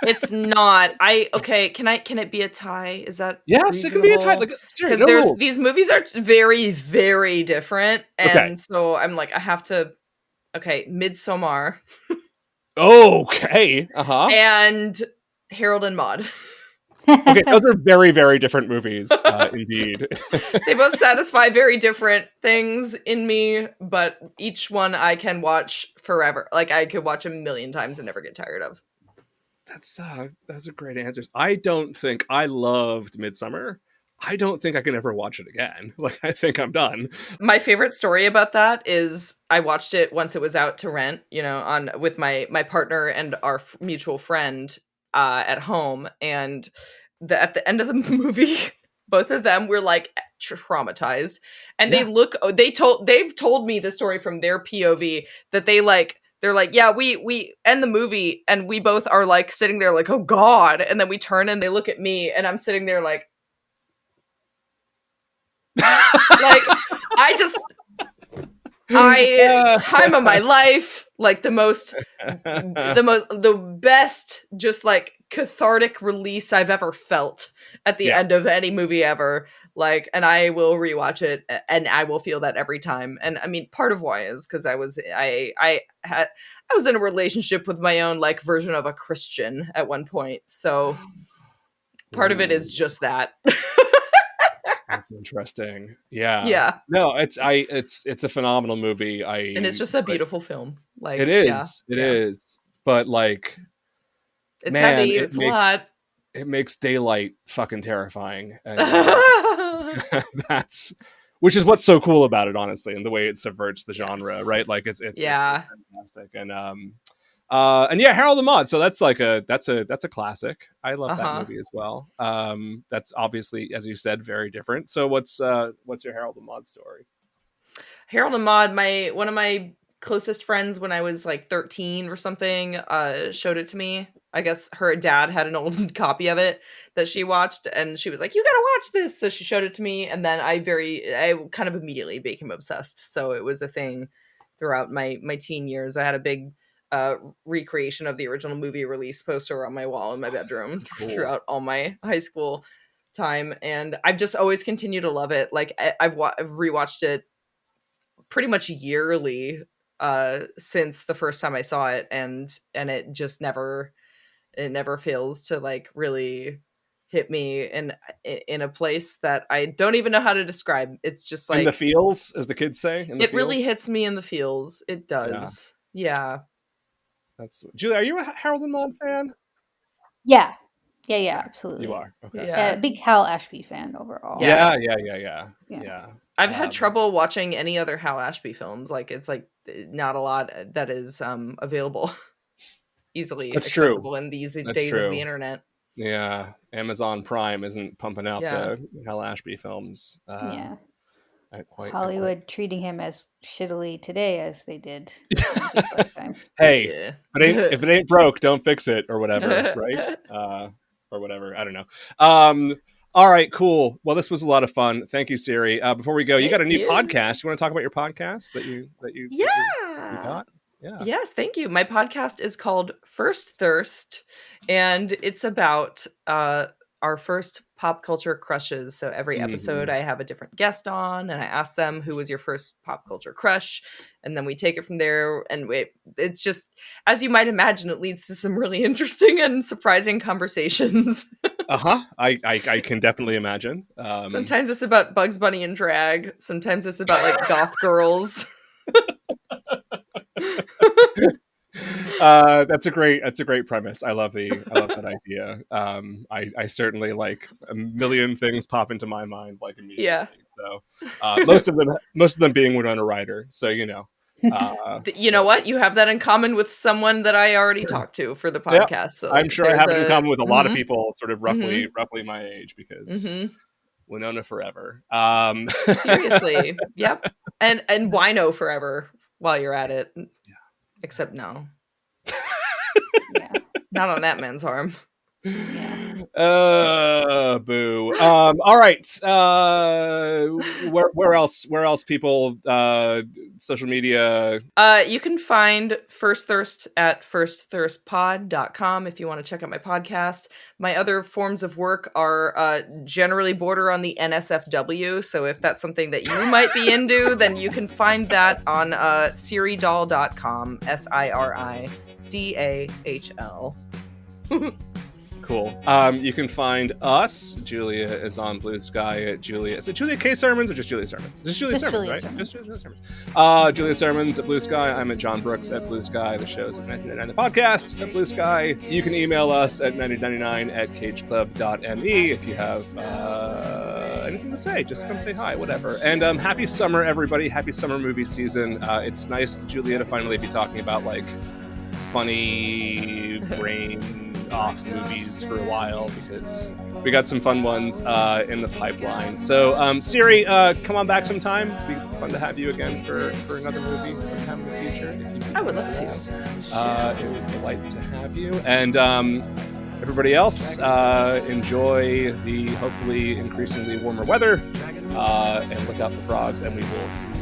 It's not. Can it be a tie? Is that Yes, it can be a tie. Like, because no rules. these movies are very, very different, and Okay. so I'm like I have to. Okay, Midsommar Okay. Uh-huh. and Harold and Maude. Okay, those are very, very different movies, indeed. They both satisfy very different things in me, but each one I can watch forever. Like I could watch a million times and never get tired of. those are great answers. I don't think I loved Midsummer. I don't think I can ever watch it again. Like, I think I'm done. My favorite story about that is I watched it once it was out to rent, on with my partner and our mutual friend at home, and at the end of the movie, both of them were like traumatized, and they've told me the story from their POV that they're like, yeah, we end the movie and we both are like sitting there like, oh God, and then we turn and they look at me and I'm sitting there like like time of my life, like the best, just like cathartic release I've ever felt at the end of any movie ever. Like, and I will rewatch it and I will feel that every time. And I mean, part of why is because I was in a relationship with my own like version of a Christian at one point. So part of it is just that. That's interesting. Yeah. Yeah. No, it's a phenomenal movie. And it's just a beautiful film. Like, it is. It is. But like, it's heavy. It's a lot. It makes Daylight fucking terrifying. And, which is what's so cool about it, honestly, and the way it subverts the genre, right? Like it's fantastic. And yeah, Harold and Maude. So that's like that's a classic. I love that movie as well. That's obviously, as you said, very different. So what's your Harold and Maude story? Harold and Maude, one of my closest friends when I was like 13 or something, showed it to me. I guess her dad had an old copy of it that she watched, and she was like, "You gotta watch this." So she showed it to me, and then I kind of immediately became obsessed. So it was a thing throughout my teen years. I had a big recreation of the original movie release poster on my wall in my bedroom throughout all my high school time, and I've just always continued to love it. Like I've rewatched it pretty much yearly since the first time I saw it, and it just never fails to like really hit me in a place that I don't even know how to describe. It's just like in the feels, as the kids say. It really hits me in the feels. It does. Yeah. That's Julie. Are you a Harold and Maude fan? Yeah, absolutely. You are. Okay. Yeah, big Hal Ashby fan overall. Yeah. I've had trouble watching any other Hal Ashby films. Like it's like not a lot that is available easily accessible in these days of the internet. Yeah, Amazon Prime isn't pumping out the Hal Ashby films. Hollywood treating him as shittily today as they did in his lifetime. Hey, if it ain't broke, don't fix it, or whatever, right? Or whatever. I don't know. All right, cool. Well, this was a lot of fun. Thank you, Siri. Before we go, you got a new podcast. You want to talk about your podcast that you got? Yeah. Yes, thank you. My podcast is called First Thirst, and it's about our first pop culture crushes. So every episode I have a different guest on, and I ask them, who was your first pop culture crush? And then we take it from there. And it's just, as you might imagine, it leads to some really interesting and surprising conversations. I can definitely imagine. Sometimes it's about Bugs Bunny and drag. Sometimes it's about like goth girls. That's a great premise. I love that idea. I certainly like a million things pop into my mind like immediately. Yeah. So most of them being Winona Ryder. So you know what? You have that in common with someone that I already talked to for the podcast. Yep. So I'm sure I have it in common with a lot of people, sort of roughly my age, because Winona forever. Seriously, yep. And wino forever while you're at it. Yeah. Except no. Not on that man's arm. Boo. All right. Where else people social media? You can find First Thirst at firstthirstpod.com if you want to check out my podcast. My other forms of work are generally border on the NSFW, so if that's something that you might be into, then you can find that on SiriDahl.com, SiriDahl. Cool. You can find us. Julia is on Blue Sky at Julia. Is it Julia K. Sermons or just Julia Sermons? Just Julia Sermons, right? Sermons. Just Julia Sermons. Julia Sermons at Blue Sky. I'm at John Brooks at Blue Sky. The show's at 1999 The Podcast at Blue Sky. You can email us at 1999@cageclub.me if you have anything to say. Just come say hi, whatever. And happy summer, everybody. Happy summer movie season. It's nice, Julia, to finally be talking about like funny brain off movies for a while, because we got some fun ones in the pipeline. So Siri, come on back sometime. It'd be fun to have you again for another movie sometime in the future. I would love to. It was a delight to have you. And everybody else, enjoy the hopefully increasingly warmer weather, and look out for frogs, and we will see you